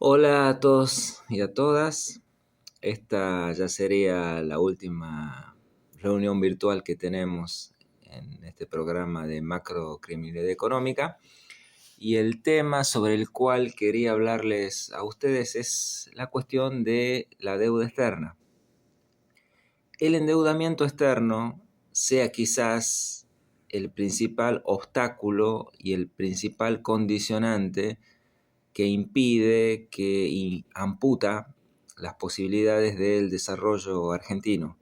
Hola a todos y a todas. Esta ya sería la última reunión virtual que tenemos en este programa de macrocriminalidad económica. Y el tema sobre el cual quería hablarles a ustedes es la cuestión de la deuda externa. El endeudamiento externo sea quizás el principal obstáculo y el principal condicionante que impide, que amputa las posibilidades del desarrollo argentino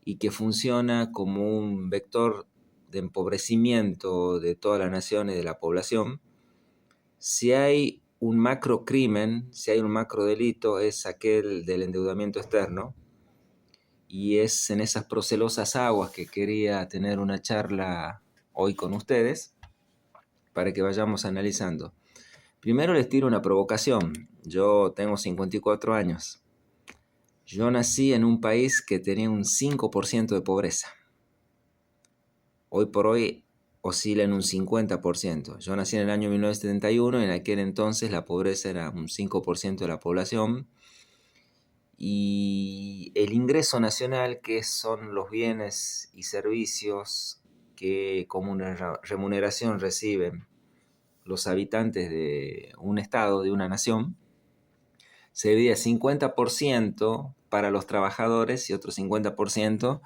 y que funciona como un vector de empobrecimiento de toda la nación y de la población. Si hay un macrocrimen, si hay un macrodelito, es aquel del endeudamiento externo, y es en esas procelosas aguas que quería tener una charla hoy con ustedes para que vayamos analizando. Primero les tiro una provocación. Yo tengo 54 años. Yo nací en un país que tenía un 5% de pobreza. Hoy por hoy oscila en un 50%. Yo nací en el año 1971 y en aquel entonces la pobreza era un 5% de la población. Y el ingreso nacional, que son los bienes y servicios que como una remuneración reciben los habitantes de un estado, de una nación, se divide 50% para los trabajadores y otro 50%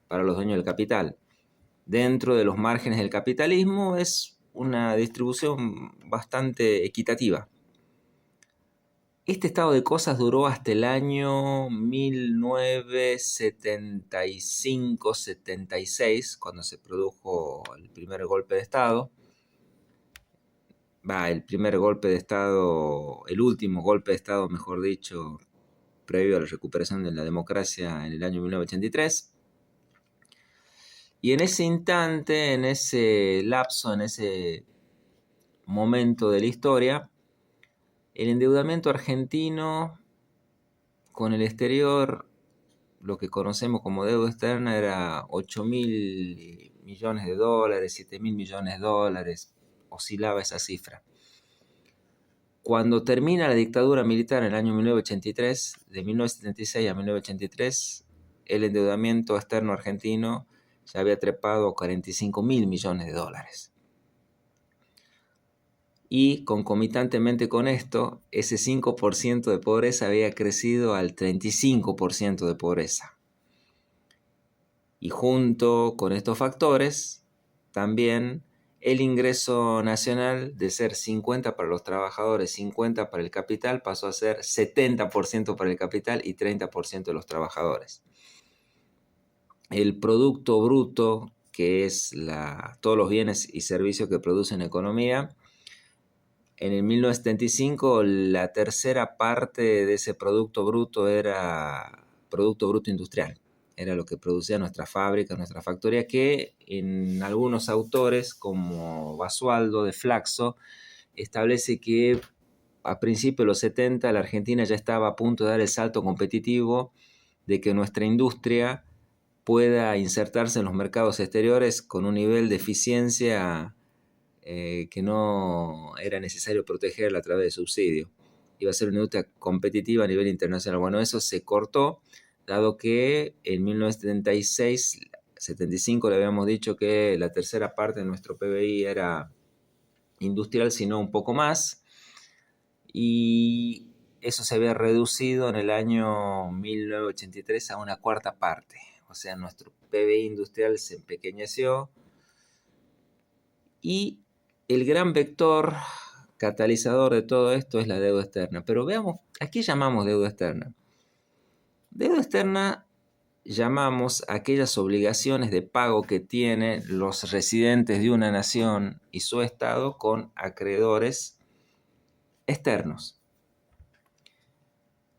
para los dueños del capital. Dentro de los márgenes del capitalismo es una distribución bastante equitativa. Este estado de cosas duró hasta el año 1975-76, cuando se produjo el primer golpe de Estado. El primer golpe de Estado, el último golpe de Estado, mejor dicho, previo a la recuperación de la democracia en el año 1983. Y en ese instante, en ese lapso, en ese momento de la historia, el endeudamiento argentino con el exterior, lo que conocemos como deuda externa, era 8.000 millones de dólares, 7.000 millones de dólares, oscilaba esa cifra. Cuando termina la dictadura militar en el año 1983, de 1976 a 1983, el endeudamiento externo argentino se había trepado a 45.000 millones de dólares. Y concomitantemente con esto, ese 5% de pobreza había crecido al 35% de pobreza. Y junto con estos factores, también el ingreso nacional, de ser 50 para los trabajadores, 50 para el capital, pasó a ser 70% para el capital y 30% de los trabajadores. El producto bruto, que es todos los bienes y servicios que produce una economía, en el 1975 la tercera parte de ese producto bruto era producto bruto industrial. Era lo que producía nuestra fábrica, nuestra factoría, que en algunos autores, como Basualdo de Flaxo, establece que a principios de los 70 la Argentina ya estaba a punto de dar el salto competitivo de que nuestra industria pueda insertarse en los mercados exteriores con un nivel de eficiencia que no era necesario protegerla a través de subsidios. Iba a ser una industria competitiva a nivel internacional. Bueno, eso se cortó, dado que en 1976, 75 le habíamos dicho que la tercera parte de nuestro PBI era industrial, sino un poco más, y eso se había reducido en el año 1983 a una cuarta parte. O sea, nuestro PBI industrial se empequeñeció y el gran vector catalizador de todo esto es la deuda externa. Pero veamos, ¿a qué llamamos deuda externa? Deuda externa llamamos aquellas obligaciones de pago que tienen los residentes de una nación y su Estado con acreedores externos.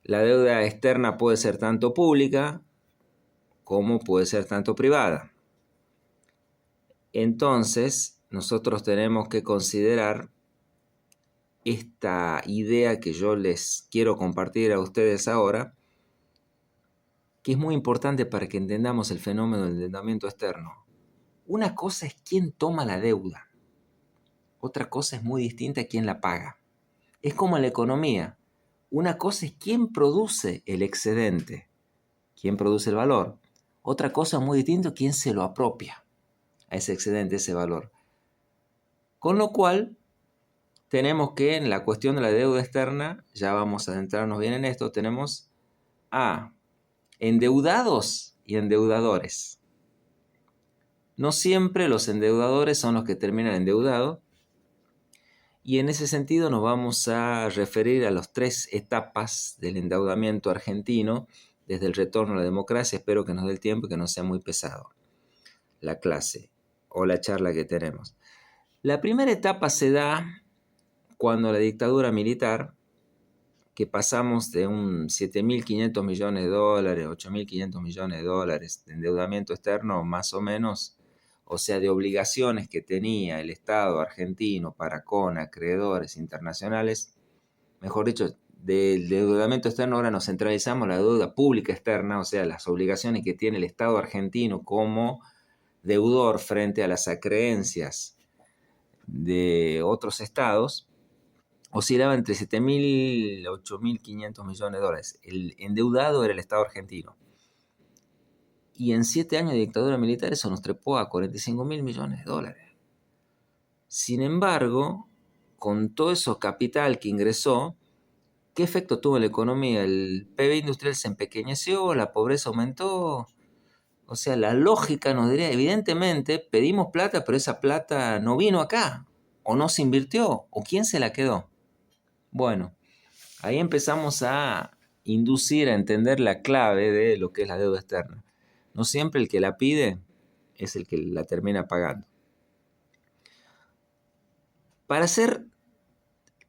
La deuda externa puede ser tanto pública como puede ser tanto privada. Entonces, nosotros tenemos que considerar esta idea que yo les quiero compartir a ustedes ahora, que es muy importante para que entendamos el fenómeno del endeudamiento externo. Una cosa es quién toma la deuda, otra cosa es muy distinta quién la paga. Es como en la economía. Una cosa es quién produce el excedente, quién produce el valor. Otra cosa muy distinta es quién se lo apropia a ese excedente, ese valor. Con lo cual, tenemos que en la cuestión de la deuda externa, ya vamos a adentrarnos bien en esto, tenemos a endeudados y endeudadores. No siempre los endeudadores son los que terminan endeudados, y en ese sentido nos vamos a referir a las 3 etapas del endeudamiento argentino desde el retorno a la democracia. Espero que nos dé el tiempo y que no sea muy pesado la clase o la charla que tenemos. La primera etapa se da cuando la dictadura militar, que pasamos de un 7.500 millones de dólares, 8.500 millones de dólares de endeudamiento externo más o menos, o sea, de obligaciones que tenía el Estado argentino para con acreedores internacionales, mejor dicho, del endeudamiento externo ahora nos centralizamos en la deuda pública externa, o sea, las obligaciones que tiene el Estado argentino como deudor frente a las acreencias de otros estados, oscilaba entre 7.000 y 8.500 millones de dólares. El endeudado era el Estado argentino. Y en 7 años de dictadura militar eso nos trepó a 45.000 millones de dólares. Sin embargo, con todo eso capital que ingresó, ¿qué efecto tuvo en la economía? El PBI industrial se empequeñeció, la pobreza aumentó. O sea, la lógica nos diría, evidentemente, pedimos plata, pero esa plata no vino acá, o no se invirtió, o quién se la quedó. Bueno, ahí empezamos a inducir a entender la clave de lo que es la deuda externa. No siempre el que la pide es el que la termina pagando. Para ser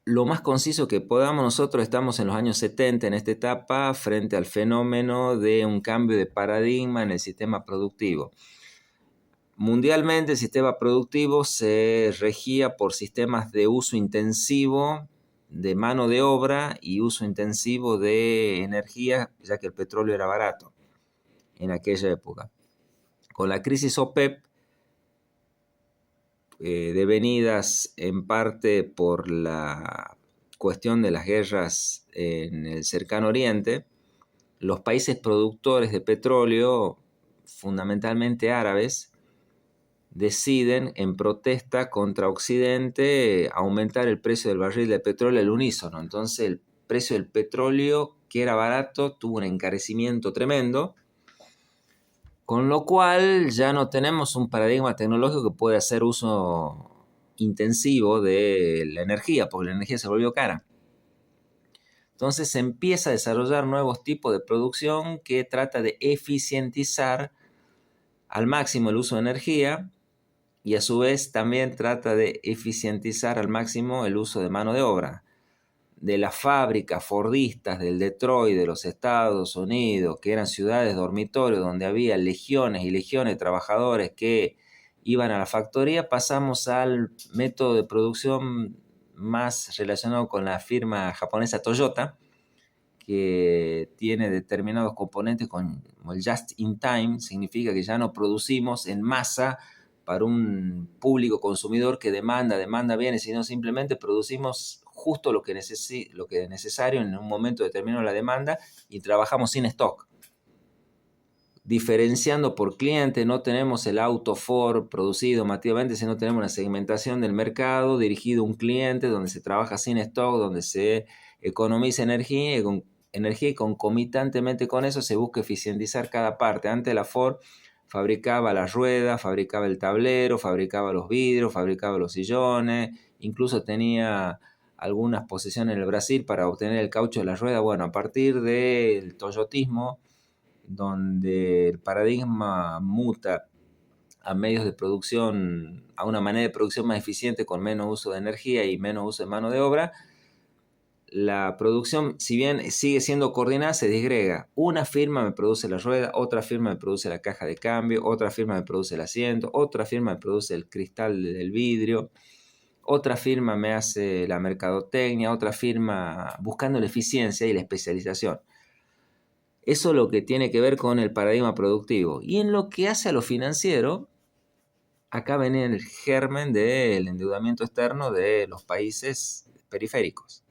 lo más conciso que podamos, nosotros estamos en los años 70 en esta etapa frente al fenómeno de un cambio de paradigma en el sistema productivo. Mundialmente el sistema productivo se regía por sistemas de uso intensivo de mano de obra y uso intensivo de energía, ya que el petróleo era barato en aquella época. Con la crisis OPEP, devenidas en parte por la cuestión de las guerras en el cercano oriente, los países productores de petróleo, fundamentalmente árabes, deciden en protesta contra Occidente aumentar el precio del barril de petróleo al unísono. Entonces el precio del petróleo, que era barato, tuvo un encarecimiento tremendo, con lo cual ya no tenemos un paradigma tecnológico que pueda hacer uso intensivo de la energía, porque la energía se volvió cara. Entonces se empieza a desarrollar nuevos tipos de producción que trata de eficientizar al máximo el uso de energía, y a su vez también trata de eficientizar al máximo el uso de mano de obra. De las fábricas fordistas del Detroit de los Estados Unidos, que eran ciudades dormitorios donde había legiones y legiones de trabajadores que iban a la factoría, pasamos al método de producción más relacionado con la firma japonesa Toyota, que tiene determinados componentes como el just in time, significa que ya no producimos en masa para un público consumidor que demanda bienes, sino simplemente producimos justo lo que es necesario en un momento determinado de la demanda y trabajamos sin stock. Diferenciando por cliente, no tenemos el auto Ford producido masivamente, sino tenemos una segmentación del mercado dirigido a un cliente donde se trabaja sin stock, donde se economiza energía y concomitantemente con eso se busca eficientizar cada parte. Antes la Ford fabricaba las ruedas, fabricaba el tablero, fabricaba los vidrios, fabricaba los sillones, incluso tenía algunas posesiones en el Brasil para obtener el caucho de las ruedas. Bueno, a partir del toyotismo, donde el paradigma muta a medios de producción, a una manera de producción más eficiente con menos uso de energía y menos uso de mano de obra, la producción, si bien sigue siendo coordinada, se disgrega. Una firma me produce la rueda, otra firma me produce la caja de cambio, otra firma me produce el asiento, otra firma me produce el cristal del vidrio, otra firma me hace la mercadotecnia, otra firma buscando la eficiencia y la especialización. Eso es lo que tiene que ver con el paradigma productivo. Y en lo que hace a lo financiero, acá viene el germen del endeudamiento externo de los países periféricos.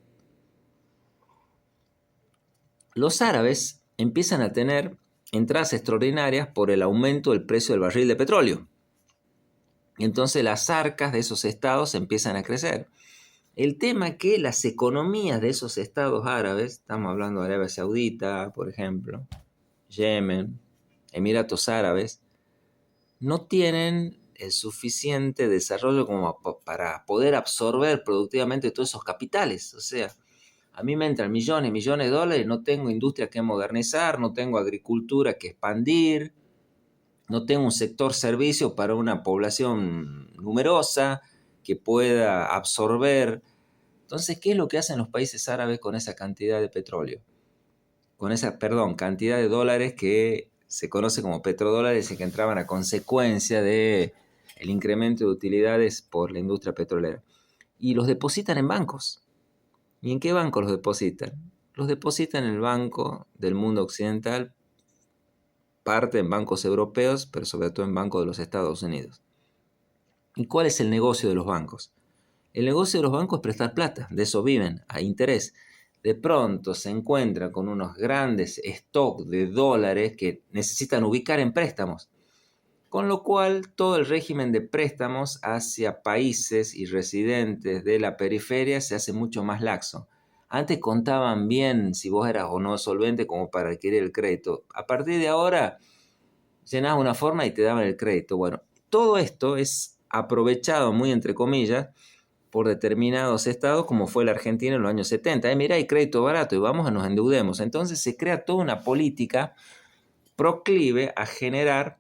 los árabes empiezan a tener entradas extraordinarias por el aumento del precio del barril de petróleo. Y entonces las arcas de esos estados empiezan a crecer. El tema es que las economías de esos estados árabes, estamos hablando de Arabia Saudita, por ejemplo, Yemen, Emiratos Árabes, no tienen el suficiente desarrollo como para poder absorber productivamente todos esos capitales. O sea, a mí me entran millones y millones de dólares, no tengo industria que modernizar, no tengo agricultura que expandir, no tengo un sector servicio para una población numerosa que pueda absorber. Entonces, ¿qué es lo que hacen los países árabes con esa cantidad de petróleo? Con esa, cantidad de dólares que se conoce como petrodólares y que entraban a consecuencia de el incremento de utilidades por la industria petrolera. Y los depositan en bancos. ¿Y en qué banco los depositan? Los depositan en el Banco del Mundo Occidental, parte en bancos europeos, pero sobre todo en bancos de los Estados Unidos. ¿Y cuál es el negocio de los bancos? El negocio de los bancos es prestar plata, de eso viven, a interés. De pronto se encuentran con unos grandes stocks de dólares que necesitan ubicar en préstamos, con lo cual todo el régimen de préstamos hacia países y residentes de la periferia se hace mucho más laxo. Antes contaban bien si vos eras o no solvente como para adquirir el crédito. A partir de ahora llenabas una forma y te daban el crédito. Bueno, todo esto es aprovechado muy entre comillas por determinados estados, como fue la Argentina en los años 70. Mira, hay crédito barato y vamos a nos endeudemos. Entonces se crea toda una política proclive a generar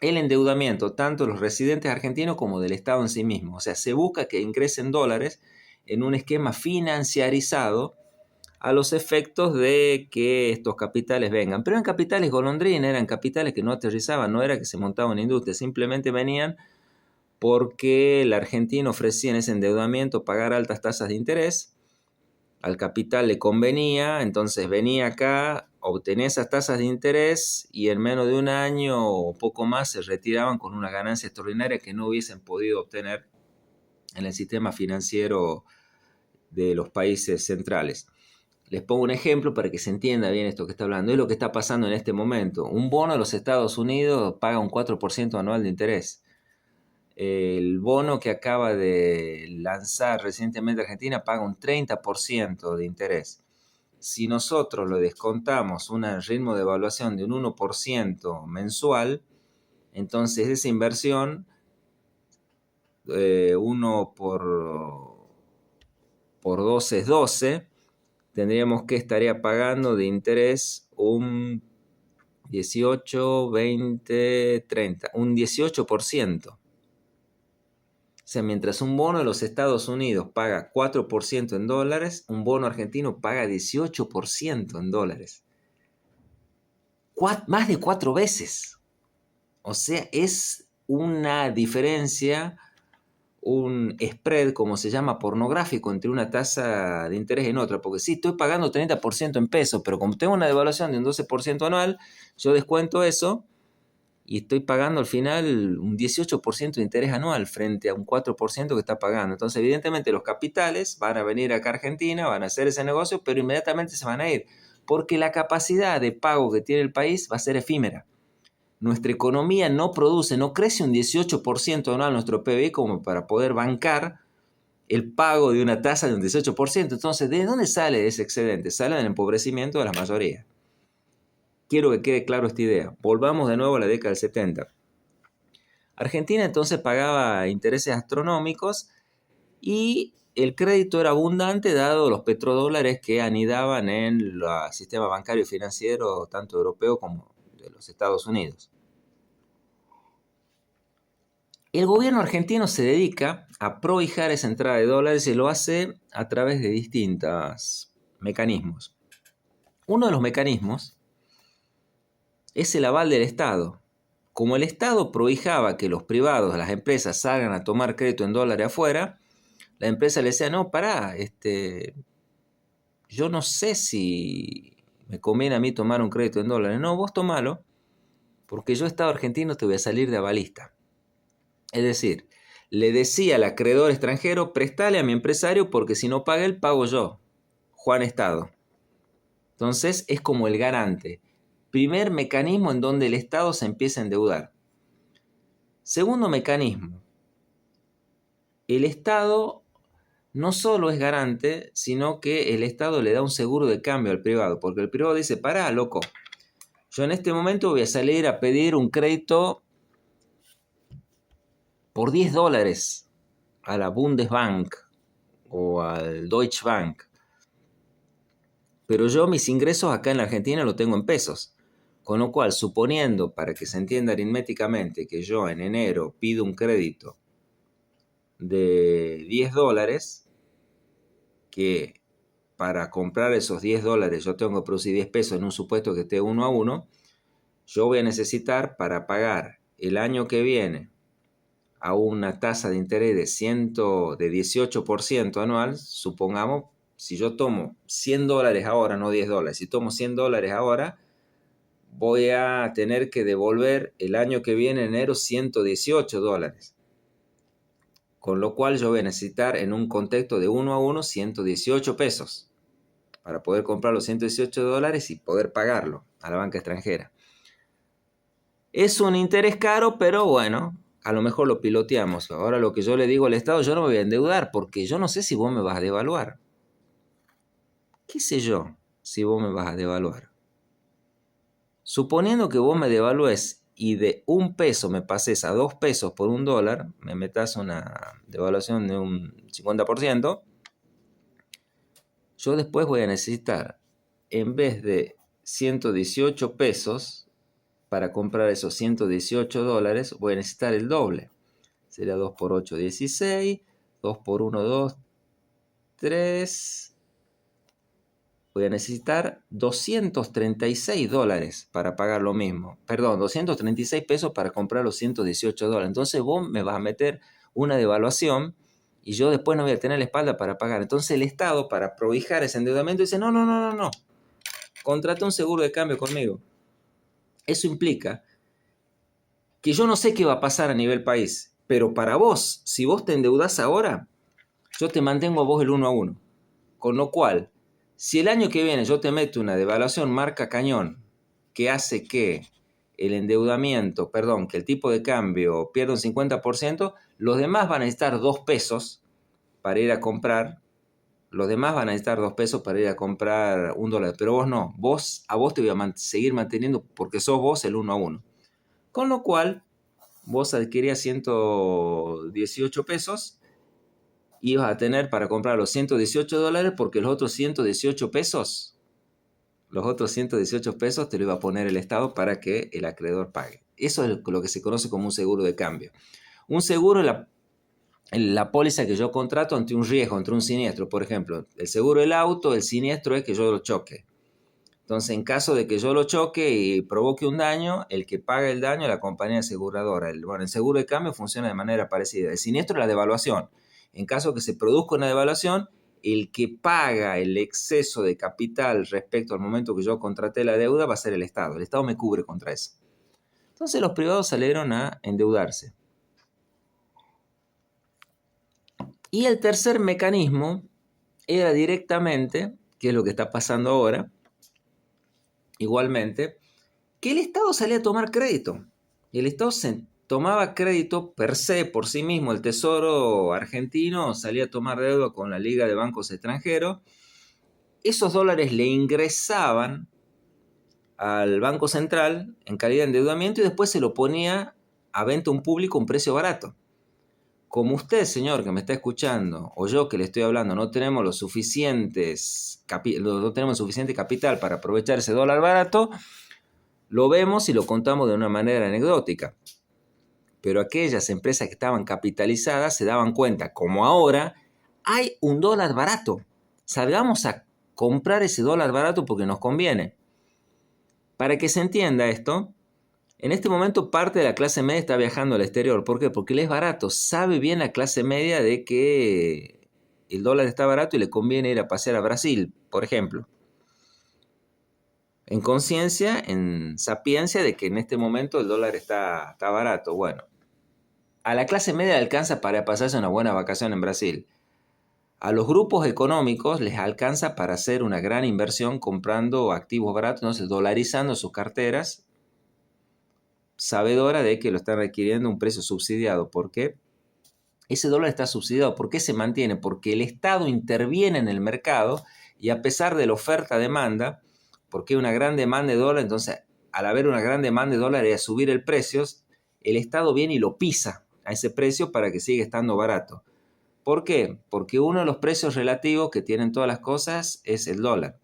el endeudamiento tanto de los residentes argentinos como del Estado en sí mismo. O sea, se busca que ingresen dólares en un esquema financiarizado a los efectos de que estos capitales vengan. Pero eran capitales golondrina, eran capitales que no aterrizaban, no era que se montaba una industria, simplemente venían porque la Argentina ofrecía en ese endeudamiento pagar altas tasas de interés, al capital le convenía, entonces venía acá, obtenía esas tasas de interés y en menos de un año o poco más se retiraban con una ganancia extraordinaria que no hubiesen podido obtener en el sistema financiero de los países centrales. Les pongo un ejemplo para que se entienda bien esto que está hablando. Es lo que está pasando en este momento. Un bono de los Estados Unidos paga un 4% anual de interés. El bono que acaba de lanzar recientemente Argentina paga un 30% de interés. Si nosotros lo descontamos un ritmo de evaluación de un 1% mensual, entonces esa inversión, 1 por 12 es 12, tendríamos que estaría pagando de interés un 18, 20, 30, un 18%. O sea, mientras un bono de los Estados Unidos paga 4% en dólares, un bono argentino paga 18% en dólares. Más de 4 veces. O sea, es una diferencia, un spread, como se llama, pornográfico entre una tasa de interés en otra. Porque sí, estoy pagando 30% en pesos, pero como tengo una devaluación de un 12% anual, yo descuento eso y estoy pagando al final un 18% de interés anual frente a un 4% que está pagando. Entonces, evidentemente, los capitales van a venir acá a Argentina, van a hacer ese negocio, pero inmediatamente se van a ir, porque la capacidad de pago que tiene el país va a ser efímera. Nuestra economía no produce, no crece un 18% anual nuestro PBI como para poder bancar el pago de una tasa de un 18%. Entonces, ¿de dónde sale ese excedente? Sale del empobrecimiento de la mayoría. Quiero que quede claro esta idea. Volvamos de nuevo a la década del 70. Argentina entonces pagaba intereses astronómicos y el crédito era abundante dado los petrodólares que anidaban en el sistema bancario y financiero tanto europeo como de los Estados Unidos. El gobierno argentino se dedica a prohijar esa entrada de dólares y lo hace a través de distintos mecanismos. Uno de los mecanismos es el aval del Estado. Como el Estado prohijaba que los privados, las empresas, salgan a tomar crédito en dólares afuera, la empresa le decía, no, pará, yo no sé si me conviene a mí tomar un crédito en dólares. No, vos tomalo, porque yo, Estado argentino, te voy a salir de avalista. Es decir, le decía al acreedor extranjero, prestale a mi empresario porque si no paga él, pago yo, Juan Estado. Entonces es como el garante. Primer mecanismo en donde el Estado se empieza a endeudar. Segundo mecanismo. El Estado no solo es garante, sino que el Estado le da un seguro de cambio al privado, porque el privado dice, pará, loco, yo en este momento voy a salir a pedir un crédito por $10 a la Bundesbank o al Deutsche Bank, pero yo mis ingresos acá en la Argentina lo tengo en pesos, con lo cual, suponiendo, para que se entienda aritméticamente, que yo en enero pido un crédito de $10, que para comprar esos $10 yo tengo que producir 10 pesos en un supuesto que esté 1 a 1, yo voy a necesitar para pagar el año que viene a una tasa de interés de 18% anual, supongamos, si yo tomo $100 ahora, no $10, si tomo $100 ahora, voy a tener que devolver el año que viene, en enero, $118. Con lo cual yo voy a necesitar en un contexto de 1 a 1, 118 pesos para poder comprar los $118 y poder pagarlo a la banca extranjera. Es un interés caro, pero bueno, a lo mejor lo piloteamos. Ahora lo que yo le digo al Estado, yo no me voy a endeudar porque yo no sé si vos me vas a devaluar. ¿Qué sé yo si vos me vas a devaluar? Suponiendo que vos me devalúes y de 1 peso me pases a 2 pesos por $1, me metas una devaluación de un 50%, yo después voy a necesitar, en vez de 118 pesos, para comprar esos $118, voy a necesitar el doble. Sería 2 por 8, 16. 2 por 1, 2, 3. Voy a necesitar $236 para pagar lo mismo. Perdón, 236 pesos para comprar los $118. Entonces vos me vas a meter una devaluación y yo después no voy a tener la espalda para pagar. Entonces el Estado, para prohijar ese endeudamiento, dice, no. Contrata un seguro de cambio conmigo. Eso implica que yo no sé qué va a pasar a nivel país, pero para vos, si vos te endeudás ahora, yo te mantengo a vos el 1 a 1. Con lo cual, si el año que viene yo te meto una devaluación marca cañón que hace que el endeudamiento, que el tipo de cambio pierda un 50%, los demás van a necesitar 2 pesos para ir a comprar. Los demás van a necesitar 2 pesos para ir a comprar $1, pero vos no. A vos te voy a seguir manteniendo porque sos vos el 1 a 1. Con lo cual, vos adquirías 118 pesos y ibas a tener para comprar los $118 porque los otros 118 pesos te lo iba a poner el Estado para que el acreedor pague. Eso es lo que se conoce como un seguro de cambio. Un seguro es la póliza que yo contrato ante un riesgo, ante un siniestro. Por ejemplo, el seguro del auto, el siniestro es que yo lo choque. Entonces, en caso de que yo lo choque y provoque un daño, el que paga el daño es la compañía aseguradora. El seguro de cambio funciona de manera parecida. El siniestro es la devaluación. En caso de que se produzca una devaluación, el que paga el exceso de capital respecto al momento que yo contraté la deuda va a ser el Estado. El Estado me cubre contra eso. Entonces, los privados salieron a endeudarse. Y el tercer mecanismo era directamente, que es lo que está pasando ahora, igualmente, que el Estado salía a tomar crédito. Y el Estado se tomaba crédito per se, por sí mismo. El Tesoro argentino salía a tomar deuda con la Liga de Bancos Extranjeros. Esos dólares le ingresaban al Banco Central en calidad de endeudamiento y después se lo ponía a venta a un público a un precio barato. Como usted, señor, que me está escuchando, o yo que le estoy hablando, no tenemos suficiente capital para aprovechar ese dólar barato, lo vemos y lo contamos de una manera anecdótica. Pero aquellas empresas que estaban capitalizadas se daban cuenta, como ahora, hay un dólar barato. Salgamos a comprar ese dólar barato porque nos conviene. Para que se entienda esto, en este momento parte de la clase media está viajando al exterior. ¿Por qué? Porque le es barato. Sabe bien la clase media de que el dólar está barato y le conviene ir a pasear a Brasil, por ejemplo. En conciencia, en sapiencia de que en este momento el dólar está barato. Bueno, a la clase media le alcanza para pasarse una buena vacación en Brasil. A los grupos económicos les alcanza para hacer una gran inversión comprando activos baratos, entonces dolarizando sus carteras, sabedora de que lo están adquiriendo a un precio subsidiado. ¿Por qué? Ese dólar está subsidiado. ¿Por qué se mantiene? Porque el Estado interviene en el mercado y a pesar de la oferta-demanda, porque hay una gran demanda de dólar, entonces al haber una gran demanda de dólares y a subir el precio, el Estado viene y lo pisa a ese precio para que siga estando barato. ¿Por qué? Porque uno de los precios relativos que tienen todas las cosas es el dólar.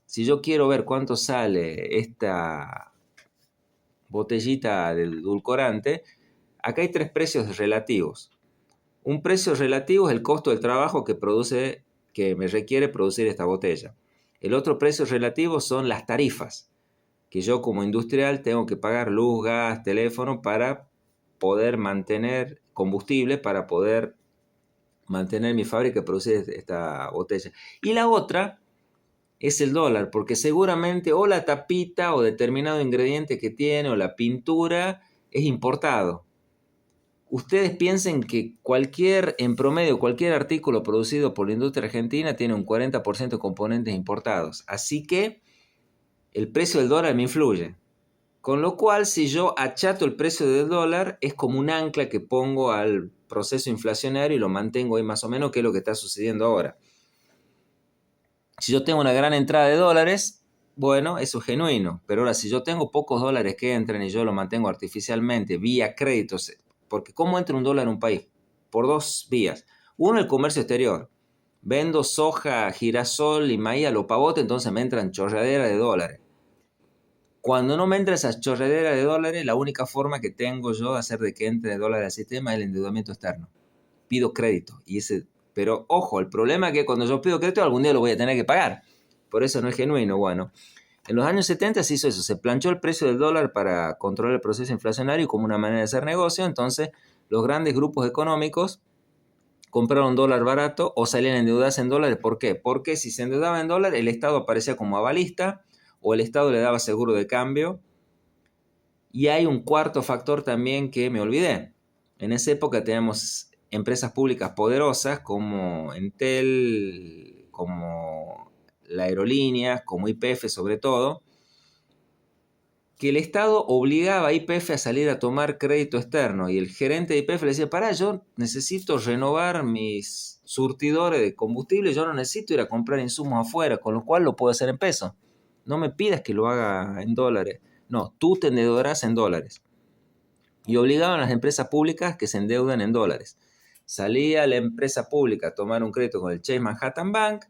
Si yo quiero ver cuánto sale esta botellita del edulcorante, acá hay tres precios relativos. Un precio relativo es el costo del trabajo que me requiere producir esta botella. El otro precio relativo son las tarifas, que yo como industrial tengo que pagar luz, gas, teléfono para poder mantener combustible, para poder mantener mi fábrica y producir esta botella. Y la otra es el dólar, porque seguramente o la tapita o determinado ingrediente que tiene o la pintura es importado. Ustedes piensen que en promedio, cualquier artículo producido por la industria argentina tiene un 40% de componentes importados. Así que el precio del dólar me influye. Con lo cual, si yo achato el precio del dólar, es como un ancla que pongo al proceso inflacionario y lo mantengo ahí más o menos, que es lo que está sucediendo ahora. Si yo tengo una gran entrada de dólares, bueno, eso es genuino. Pero ahora, si yo tengo pocos dólares que entren y yo lo mantengo artificialmente vía créditos, porque ¿cómo entra un dólar en un país? Por dos vías. Uno, el comercio exterior. Vendo soja, girasol y maíz a lo pavote, entonces me entran chorraderas de dólares. Cuando no me entra esa chorradera de dólares, la única forma que tengo yo de hacer de que entre dólares al sistema es el endeudamiento externo. Pido crédito. Pero ojo, el problema es que cuando yo pido crédito algún día lo voy a tener que pagar. Por eso no es genuino. Bueno, en los años 70 se hizo eso. Se planchó el precio del dólar para controlar el proceso inflacionario como una manera de hacer negocio. Entonces, los grandes grupos económicos compraron dólar barato o salían endeudadas en dólares. ¿Por qué? Porque si se endeudaba en dólar, el Estado aparecía como avalista o el Estado le daba seguro de cambio. Y hay un cuarto factor también que me olvidé. En esa época teníamos empresas públicas poderosas como Entel, como la aerolínea, como YPF sobre todo, que el Estado obligaba a YPF a salir a tomar crédito externo y el gerente de YPF le decía, pará, yo necesito renovar mis surtidores de combustible, yo no necesito ir a comprar insumos afuera, con lo cual lo puedo hacer en pesos. No me pidas que lo haga en dólares. No, tú te endeudarás en dólares. Y obligaban a las empresas públicas que se endeudan en dólares. Salía la empresa pública a tomar un crédito con el Chase Manhattan Bank,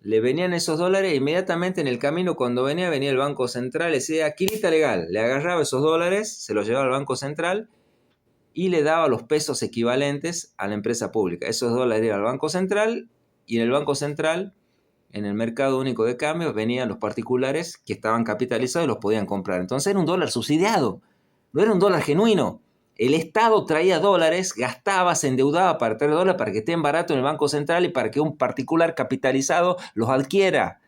le venían esos dólares e inmediatamente en el camino cuando venía el Banco Central, le decía, quilita legal, le agarraba esos dólares, se los llevaba al Banco Central y le daba los pesos equivalentes a la empresa pública. Esos dólares iban al Banco Central y en el Banco Central, en el mercado único de cambio, venían los particulares que estaban capitalizados y los podían comprar. Entonces era un dólar subsidiado, no era un dólar genuino. El Estado traía dólares, gastaba, se endeudaba para traer dólares para que estén baratos en el Banco Central y para que un particular capitalizado los adquiera.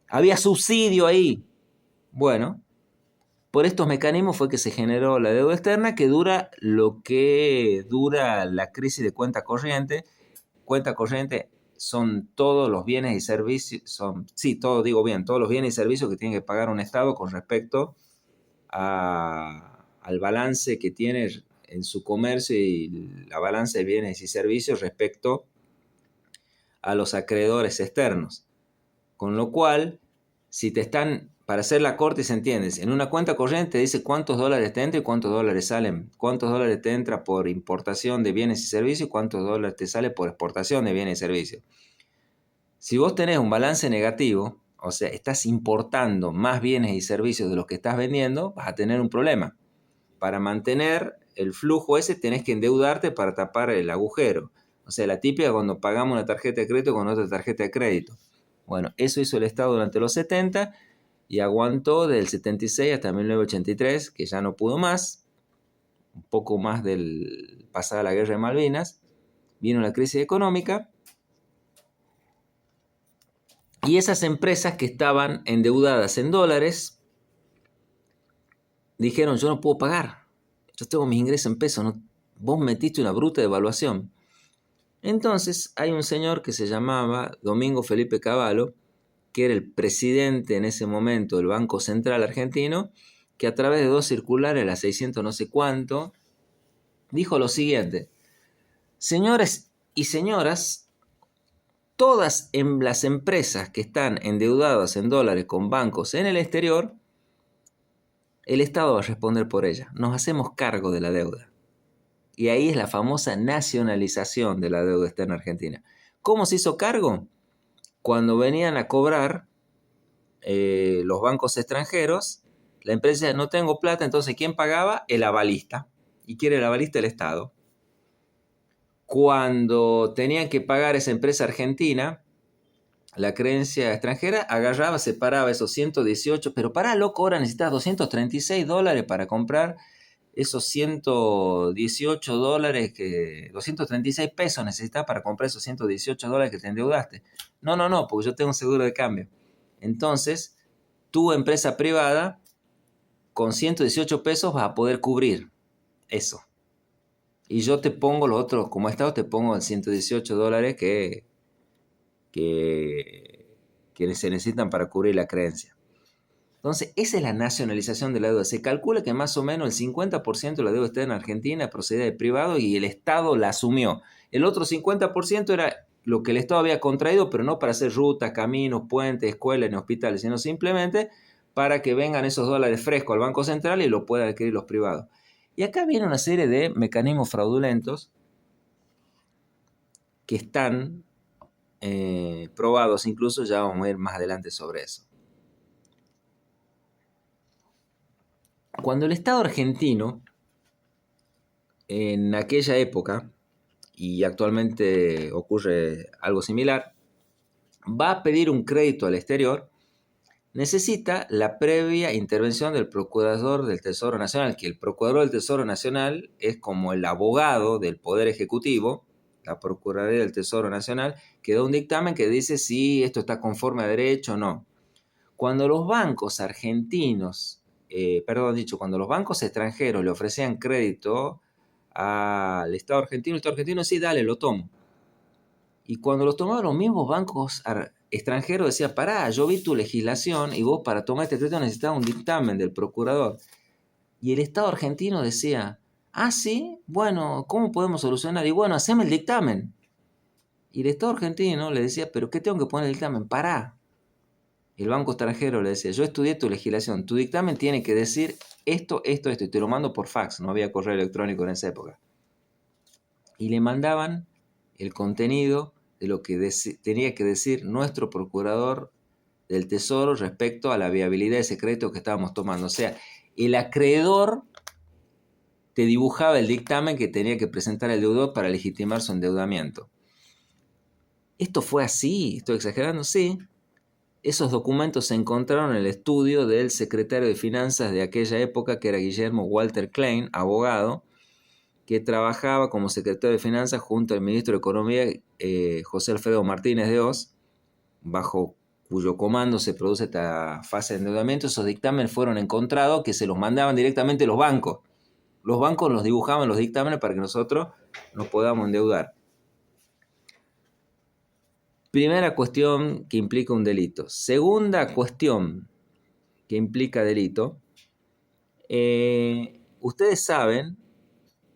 Había subsidio ahí. Bueno, por estos mecanismos fue que se generó la deuda externa que dura lo que dura la crisis de cuenta corriente. Cuenta corriente son todos los bienes y servicios, todos los bienes y servicios que tiene que pagar un Estado con respecto al balance que tiene en su comercio y la balanza de bienes y servicios respecto a los acreedores externos. Con lo cual, si te están, para hacer la corte, se entiende, en una cuenta corriente te dice cuántos dólares te entran y cuántos dólares salen, cuántos dólares te entra por importación de bienes y servicios y cuántos dólares te sale por exportación de bienes y servicios. Si vos tenés un balance negativo, o sea, estás importando más bienes y servicios de los que estás vendiendo, vas a tener un problema. Para mantener el flujo ese tenés que endeudarte para tapar el agujero. O sea, la típica cuando pagamos una tarjeta de crédito con otra tarjeta de crédito. Bueno, eso hizo el Estado durante los 70 y aguantó del 76 hasta 1983, que ya no pudo más, un poco más del pasada la guerra de Malvinas, vino la crisis económica y esas empresas que estaban endeudadas en dólares dijeron, yo no puedo pagar, yo tengo mis ingresos en pesos, ¿no? Vos metiste una bruta devaluación. Entonces hay un señor que se llamaba Domingo Felipe Cavallo, que era el presidente en ese momento del Banco Central Argentino, que a través de 2 circulares, la 600 no sé cuánto, dijo lo siguiente: señores y señoras, todas las empresas que están endeudadas en dólares con bancos en el exterior, el Estado va a responder por ellas. Nos hacemos cargo de la deuda. Y ahí es la famosa nacionalización de la deuda externa argentina. ¿Cómo se hizo cargo? Cuando venían a cobrar los bancos extranjeros, la empresa decía, no tengo plata, entonces ¿quién pagaba? El avalista. ¿Y quién era el avalista? El Estado. Cuando tenían que pagar esa empresa argentina, la creencia extranjera agarraba, separaba esos 118, pero pará, loco, ahora necesitas $236 para comprar esos 118 dólares, 236 pesos necesitas para comprar esos 118 dólares que te endeudaste. No, porque yo tengo un seguro de cambio. Entonces, tu empresa privada, con 118 pesos vas a poder cubrir eso. Y yo te pongo los otros, como Estado, te pongo el 118 dólares que se necesitan para cubrir la creencia. Entonces, esa es la nacionalización de la deuda. Se calcula que más o menos el 50% de la deuda externa en Argentina procedía de privado y el Estado la asumió. El otro 50% era lo que el Estado había contraído, pero no para hacer rutas, caminos, puentes, escuelas ni hospitales, sino simplemente para que vengan esos dólares frescos al Banco Central y lo puedan adquirir los privados. Y acá viene una serie de mecanismos fraudulentos que están probados, incluso ya vamos a ir más adelante sobre eso. Cuando el Estado argentino, en aquella época, y actualmente ocurre algo similar, va a pedir un crédito al exterior, necesita la previa intervención del Procurador del Tesoro Nacional, que el Procurador del Tesoro Nacional es como el abogado del Poder Ejecutivo, la Procuraduría del Tesoro Nacional, que da un dictamen que dice si esto está conforme a derecho o no. Cuando los bancos argentinos, cuando los bancos extranjeros le ofrecían crédito al Estado argentino, el Estado argentino sí, dale, lo tomo. Y cuando lo tomaban los mismos bancos extranjeros, decía, pará, yo vi tu legislación y vos para tomar este crédito necesitabas un dictamen del procurador. Y el Estado argentino decía, ah, sí, bueno, ¿cómo podemos solucionar? Y bueno, haceme el dictamen. Y el Estado argentino le decía, ¿pero qué tengo que poner en el dictamen? Pará. Y el banco extranjero le decía, yo estudié tu legislación, tu dictamen tiene que decir esto, y te lo mando por fax, no había correo electrónico en esa época. Y le mandaban el contenido de lo que tenía que decir nuestro procurador del Tesoro respecto a la viabilidad de ese crédito que estábamos tomando. O sea, el acreedor te dibujaba el dictamen que tenía que presentar el deudor para legitimar su endeudamiento. ¿Esto fue así? ¿Estoy exagerando? Sí. Esos documentos se encontraron en el estudio del secretario de Finanzas de aquella época, que era Guillermo Walter Klein, abogado, que trabajaba como secretario de Finanzas junto al ministro de Economía, José Alfredo Martínez de Oz, bajo cuyo comando se produce esta fase de endeudamiento. Esos dictámenes fueron encontrados que se los mandaban directamente los bancos. Los bancos los dibujaban los dictámenes para que nosotros nos podamos endeudar. Primera cuestión que implica un delito. Segunda cuestión que implica delito. Ustedes saben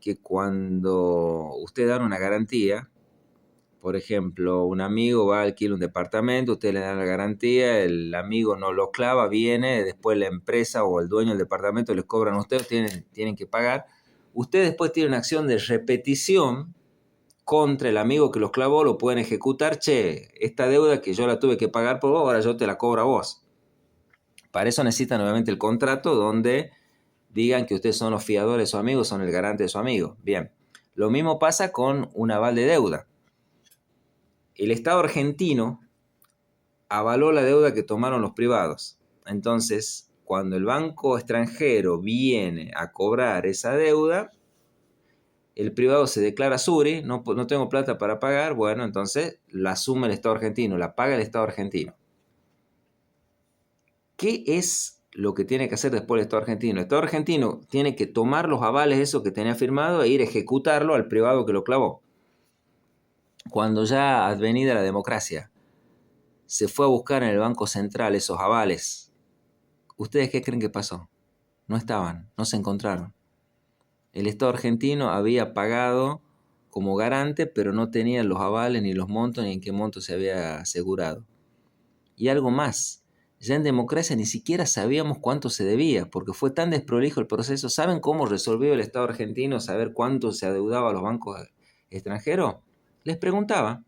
que cuando usted da una garantía, por ejemplo, un amigo va a alquilar un departamento, usted le da la garantía, el amigo no lo clava, viene, después la empresa o el dueño del departamento les cobran a ustedes, tienen que pagar. Usted después tiene una acción de repetición contra el amigo que los clavó, lo pueden ejecutar. Che, esta deuda que yo la tuve que pagar por vos, ahora yo te la cobro a vos. Para eso necesitan nuevamente el contrato donde digan que ustedes son los fiadores de su amigo, son el garante de su amigo. Bien, lo mismo pasa con un aval de deuda. El Estado argentino avaló la deuda que tomaron los privados. Entonces, cuando el banco extranjero viene a cobrar esa deuda, el privado se declara suri, no tengo plata para pagar, bueno, entonces la asume el Estado argentino, la paga el Estado argentino. ¿Qué es lo que tiene que hacer después el Estado argentino? El Estado argentino tiene que tomar los avales, eso que tenía firmado, e ir a ejecutarlo al privado que lo clavó. Cuando ya advenida la democracia, se fue a buscar en el Banco Central esos avales. ¿Ustedes qué creen que pasó? No estaban, no se encontraron. El Estado argentino había pagado como garante, pero no tenía los avales, ni los montos, ni en qué monto se había asegurado. Y algo más, ya en democracia ni siquiera sabíamos cuánto se debía, porque fue tan desprolijo el proceso. ¿Saben cómo resolvió el Estado argentino saber cuánto se adeudaba a los bancos extranjeros? Les preguntaba: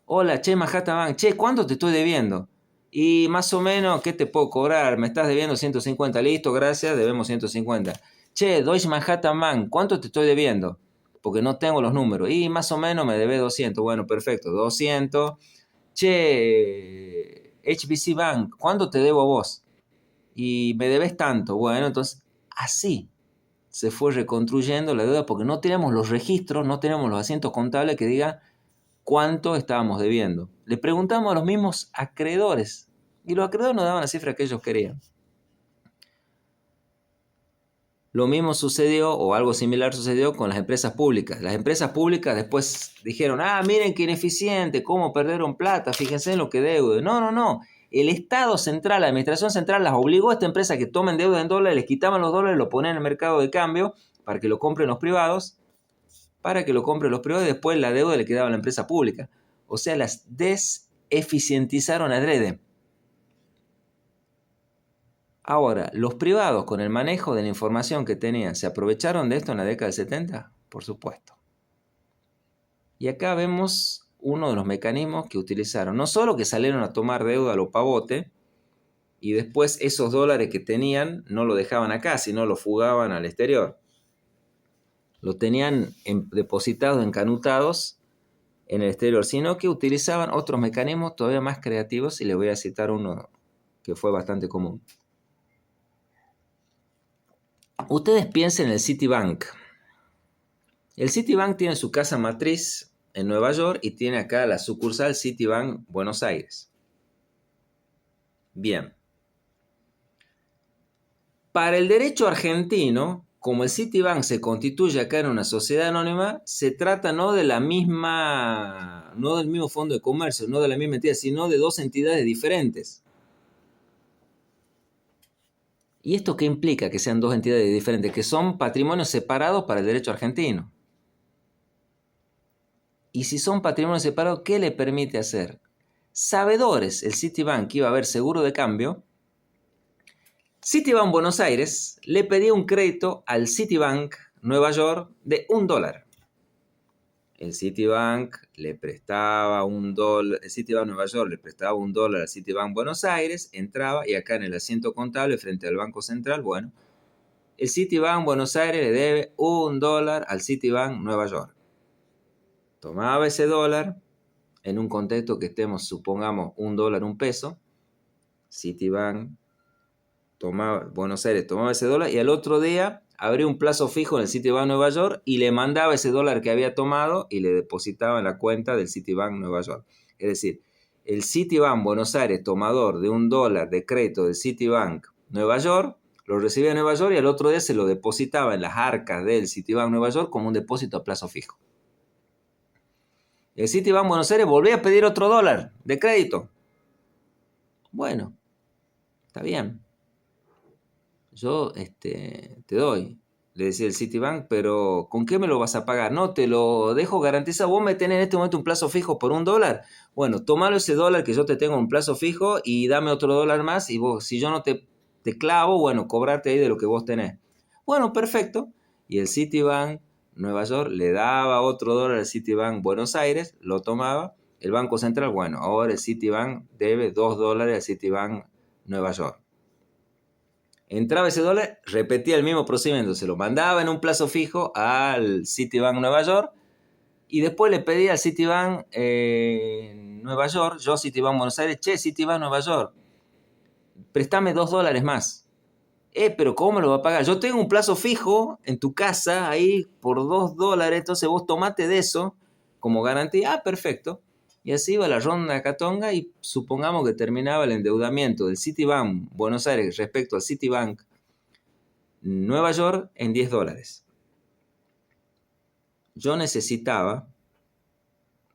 hola, che, Manhattan Bank, che, ¿cuánto te estoy debiendo? Y más o menos, ¿qué te puedo cobrar? Me estás debiendo 150, listo, gracias, debemos 150. Che, Deutsche Manhattan Bank, ¿cuánto te estoy debiendo? Porque no tengo los números. Y más o menos me debe 200. Bueno, perfecto, 200. Che, HBC Bank, ¿cuánto te debo a vos? Y me debes tanto. Bueno, entonces así se fue reconstruyendo la deuda porque no tenemos los registros, no tenemos los asientos contables que digan cuánto estábamos debiendo. Le preguntamos a los mismos acreedores y los acreedores nos daban la cifra que ellos querían. Lo mismo sucedió, o algo similar sucedió, con las empresas públicas. Las empresas públicas después dijeron: miren qué ineficiente, cómo perdieron plata, fíjense en lo que deuda. No. El Estado central, la administración central las obligó a esta empresa que tomen deuda en dólares, les quitaban los dólares, lo ponían en el mercado de cambio para que lo compren los privados, y después la deuda le quedaba a la empresa pública. O sea, las deseficientizaron adrede. Ahora, los privados, con el manejo de la información que tenían, ¿se aprovecharon de esto en la década del 70? Por supuesto. Y acá vemos uno de los mecanismos que utilizaron. No solo que salieron a tomar deuda a lo pavote y después esos dólares que tenían no lo dejaban acá, sino lo fugaban al exterior. Lo tenían depositados, encanutados en el exterior, sino que utilizaban otros mecanismos todavía más creativos, y les voy a citar uno que fue bastante común. Ustedes piensen en el Citibank. El Citibank tiene su casa matriz en Nueva York y tiene acá la sucursal Citibank Buenos Aires. Bien. Para el derecho argentino, como el Citibank se constituye acá en una sociedad anónima, se trata no del mismo fondo de comercio, no de la misma entidad, sino de dos entidades diferentes. ¿Y esto qué implica? Que sean dos entidades diferentes, que son patrimonios separados para el derecho argentino. Y si son patrimonios separados, ¿qué le permite hacer? Sabedores el Citibank que iba a haber seguro de cambio, Citibank Buenos Aires le pedía un crédito al Citibank Nueva York de $1. El Citibank le prestaba $1, el Citibank Nueva York le prestaba $1 al Citibank Buenos Aires, entraba y acá en el asiento contable frente al Banco Central, bueno, el Citibank Buenos Aires le debe $1 al Citibank Nueva York. Tomaba ese dólar, en un contexto que estemos, supongamos, $1, $1, Citibank Buenos Aires tomaba ese dólar y al otro día abría un plazo fijo en el Citibank Nueva York y le mandaba ese dólar que había tomado y le depositaba en la cuenta del Citibank Nueva York. Es decir, el Citibank Buenos Aires, tomador de $1 de crédito del Citibank Nueva York, lo recibía en Nueva York y al otro día se lo depositaba en las arcas del Citibank Nueva York como un depósito a plazo fijo. El Citibank Buenos Aires volvía a pedir otro dólar de crédito. Bueno, está bien. Yo te doy, le decía el Citibank, pero ¿con qué me lo vas a pagar? No, te lo dejo garantizado. Vos me tenés en este momento un plazo fijo por $1. Bueno, tomalo ese dólar que yo te tengo en un plazo fijo y dame otro dólar más y vos, si yo no te clavo, bueno, cobrarte ahí de lo que vos tenés. Bueno, perfecto. Y el Citibank Nueva York le daba otro dólar al Citibank Buenos Aires, lo tomaba. El Banco Central, bueno, ahora el Citibank debe $2 al Citibank Nueva York. Entraba ese dólar, repetía el mismo procedimiento, se lo mandaba en un plazo fijo al Citibank Nueva York y después le pedía al Citibank Nueva York, yo Citibank Buenos Aires, che, Citibank Nueva York, préstame $2 más. Pero ¿cómo me lo va a pagar? Yo tengo un plazo fijo en tu casa ahí por $2, entonces vos tomate de eso como garantía. Perfecto. Y así iba la ronda catonga y supongamos que terminaba el endeudamiento del Citibank Buenos Aires respecto al Citibank Nueva York en $10. Yo necesitaba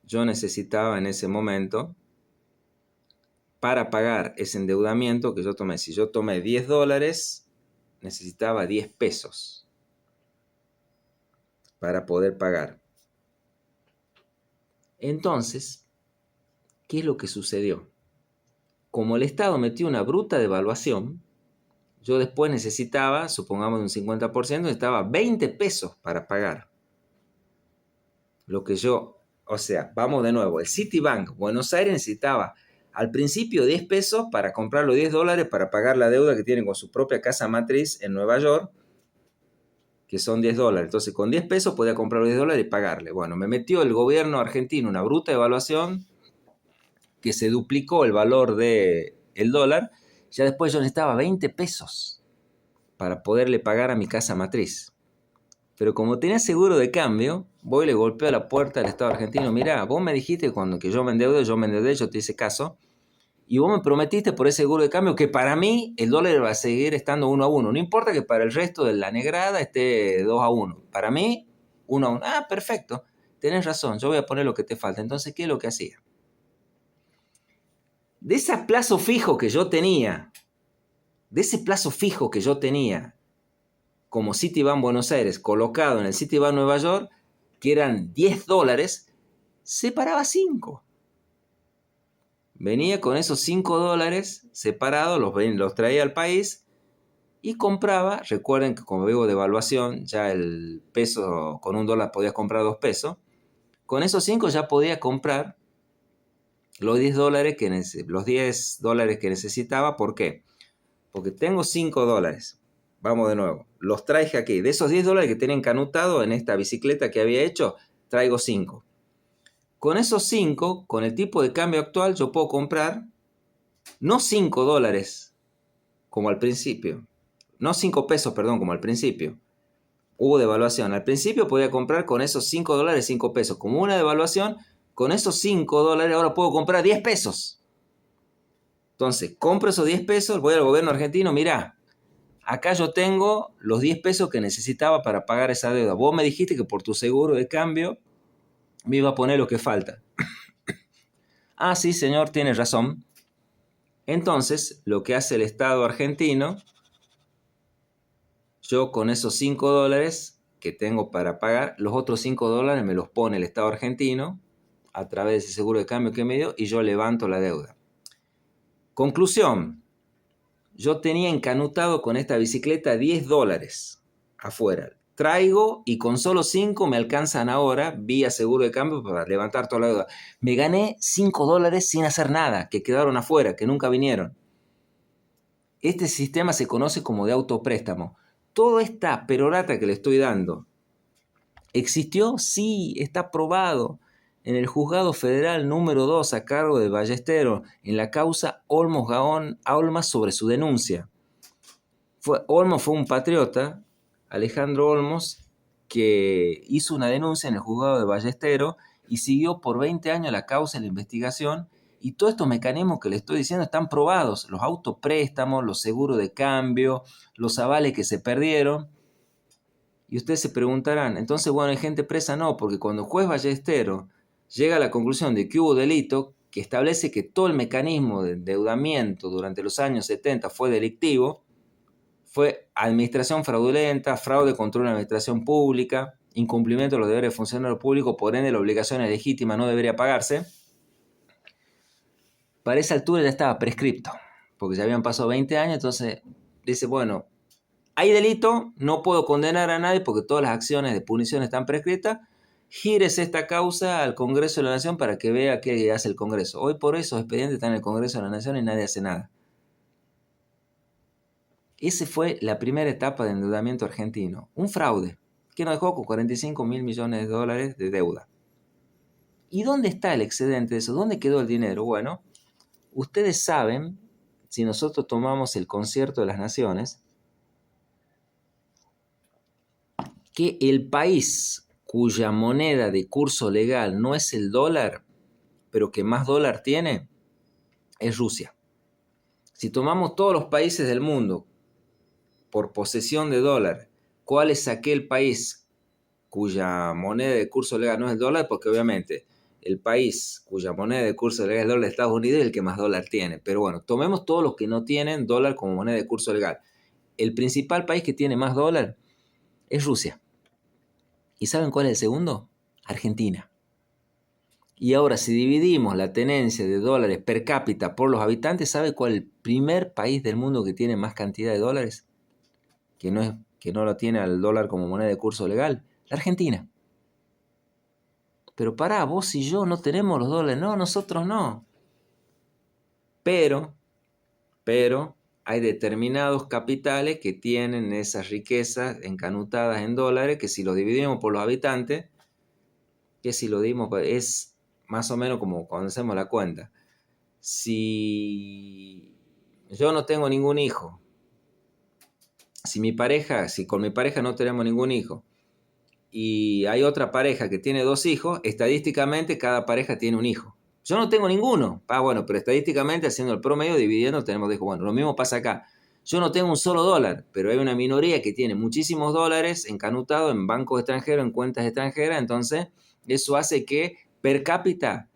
yo necesitaba en ese momento para pagar ese endeudamiento que yo tomé. Si yo tomé $10, necesitaba 10 pesos para poder pagar. Entonces, ¿qué es lo que sucedió? Como el Estado metió una bruta devaluación, yo después necesitaba, supongamos un 50%, necesitaba 20 pesos para pagar. Lo que yo, o sea, vamos de nuevo, el Citibank Buenos Aires necesitaba al principio 10 pesos para comprar los $10 para pagar la deuda que tienen con su propia casa matriz en Nueva York, que son $10. Entonces con 10 pesos podía comprar los $10 y pagarle. Bueno, me metió el gobierno argentino una bruta devaluación que se duplicó el valor del dólar. Ya después yo necesitaba 20 pesos para poderle pagar a mi casa matriz. Pero como tenía seguro de cambio, voy y le golpeo a la puerta del Estado argentino. Mirá, vos me dijiste cuando que yo me endeudé, yo te hice caso. Y vos me prometiste por ese seguro de cambio que para mí el dólar va a seguir estando 1-1. No importa que para el resto de la negrada esté 2-1. Para mí, 1-1. Ah, perfecto. Tenés razón, yo voy a poner lo que te falta. Entonces, ¿qué es lo que hacía? De ese plazo fijo que yo tenía, como Citibank Buenos Aires, colocado en el Citibank Nueva York, que eran $10, separaba 5. Venía con esos $5 separados, los traía al país y compraba. Recuerden que como veo devaluación, ya el peso con $1 podías comprar 2 pesos. Con esos 5 ya podía comprar los $10 que necesitaba. ¿Por qué? Porque tengo $5. Vamos de nuevo. Los traje aquí. De esos $10 que tienen canutado en esta bicicleta que había hecho, traigo 5. Con esos 5, con el tipo de cambio actual, yo puedo comprar no $5 como al principio. No 5 pesos, perdón, como al principio. Hubo devaluación. Al principio podía comprar con esos $5, 5 pesos. Como una devaluación, con esos $5 ahora puedo comprar 10 pesos. Entonces, compro esos 10 pesos, voy al gobierno argentino, mirá, acá yo tengo los 10 pesos que necesitaba para pagar esa deuda. Vos me dijiste que por tu seguro de cambio me iba a poner lo que falta. Ah, sí, señor, tiene razón. Entonces, lo que hace el Estado argentino, yo con esos $5 que tengo para pagar, los otros $5 me los pone el Estado argentino a través de ese seguro de cambio que me dio y yo levanto la deuda. Conclusión, yo tenía encanutado con esta bicicleta $10 afuera. Traigo y con solo 5 me alcanzan ahora vía seguro de cambio para levantar toda la deuda. Me gané $5 sin hacer nada, que quedaron afuera, que nunca vinieron. Este sistema se conoce como de autopréstamo. Toda esta perorata que le estoy dando, ¿existió? Sí, está probado en el Juzgado Federal número 2 a cargo de Ballesteros en la causa Olmos Gaón Almas sobre su denuncia. Olmos fue un patriota, Alejandro Olmos, que hizo una denuncia en el Juzgado de Ballesteros y siguió por 20 años la causa y la investigación. Y todos estos mecanismos que le estoy diciendo están probados, los autopréstamos, los seguros de cambio, los avales que se perdieron. Y ustedes se preguntarán, entonces, bueno, ¿hay gente presa? No, porque cuando el juez Ballesteros llega a la conclusión de que hubo delito, que establece que todo el mecanismo de endeudamiento durante los años 70 fue delictivo, fue administración fraudulenta, fraude contra una administración pública, incumplimiento de los deberes de funcionario público, por ende la obligación es legítima, no debería pagarse. Para esa altura ya estaba prescripto, porque ya habían pasado 20 años, entonces dice, bueno, hay delito, no puedo condenar a nadie porque todas las acciones de punición están prescritas, gírese esta causa al Congreso de la Nación para que vea qué hace el Congreso. Hoy por eso los expedientes están en el Congreso de la Nación y nadie hace nada. Esa fue la primera etapa de endeudamiento argentino, un fraude que nos dejó con 45 mil millones de dólares de deuda. ¿Y dónde está el excedente de eso? ¿Dónde quedó el dinero? Bueno, ustedes saben, si nosotros tomamos el Concierto de las Naciones, que el país cuya moneda de curso legal no es el dólar, pero que más dólar tiene, es Rusia. Si tomamos todos los países del mundo por posesión de dólar, ¿cuál es aquel país cuya moneda de curso legal no es el dólar? Porque obviamente el país cuya moneda de curso legal es el dólar de Estados Unidos es el que más dólar tiene. Pero bueno, tomemos todos los que no tienen dólar como moneda de curso legal. El principal país que tiene más dólar es Rusia. ¿Y saben cuál es el segundo? Argentina. Y ahora, si dividimos la tenencia de dólares per cápita por los habitantes, ¿sabe cuál es el primer país del mundo que tiene más cantidad de dólares? Que no lo tiene al dólar como moneda de curso legal. La Argentina. Pero pará, vos y yo no tenemos los dólares. No, nosotros no. Pero hay determinados capitales que tienen esas riquezas encanutadas en dólares que si lo dividimos por los habitantes, que si lo dimos, es más o menos como cuando hacemos la cuenta. Si yo no tengo ningún hijo, si con mi pareja no tenemos ningún hijo, y hay otra pareja que tiene 2 hijos, estadísticamente cada pareja tiene un hijo. Yo no tengo ninguno. Bueno, pero estadísticamente haciendo el promedio, dividiendo, tenemos hijos. Bueno, lo mismo pasa acá. Yo no tengo un solo dólar, pero hay una minoría que tiene muchísimos dólares encanutados en bancos extranjeros, en cuentas extranjeras. Entonces, eso hace que per cápita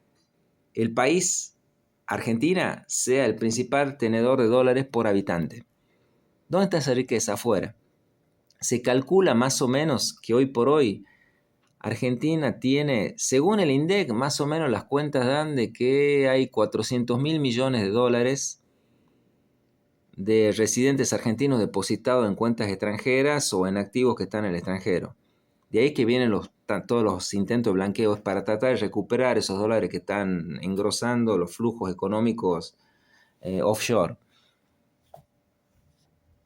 el país, Argentina, sea el principal tenedor de dólares por habitante. ¿Dónde está esa riqueza? Afuera. Se calcula más o menos que hoy por hoy Argentina tiene, según el INDEC, más o menos las cuentas dan de que hay 400.000 millones de dólares de residentes argentinos depositados en cuentas extranjeras o en activos que están en el extranjero. De ahí que vienen todos los intentos de blanqueo para tratar de recuperar esos dólares que están engrosando los flujos económicos offshore.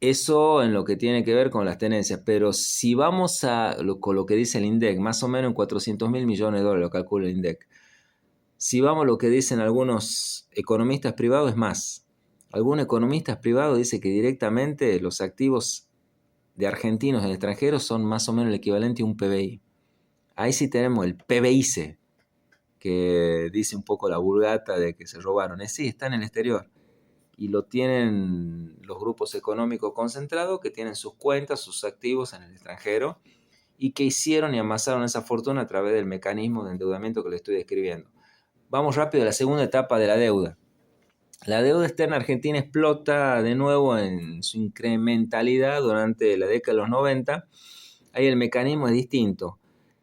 Eso en lo que tiene que ver con las tenencias, pero si vamos con lo que dice el INDEC, más o menos en 400.000 millones de dólares lo calcula el INDEC. Si vamos a lo que dicen algunos economistas privados, es más. Algunos economistas privados dicen que directamente los activos de argentinos en el extranjero son más o menos el equivalente a un PBI. Ahí sí tenemos el PBIC, que dice un poco la vulgata de que se robaron. Sí, está en el exterior. Y lo tienen los grupos económicos concentrados que tienen sus cuentas, sus activos en el extranjero y que hicieron y amasaron esa fortuna a través del mecanismo de endeudamiento que le estoy describiendo. Vamos rápido a la segunda etapa de la deuda. La deuda externa argentina explota de nuevo en su incrementalidad durante la década de los 90. Ahí el mecanismo es distinto.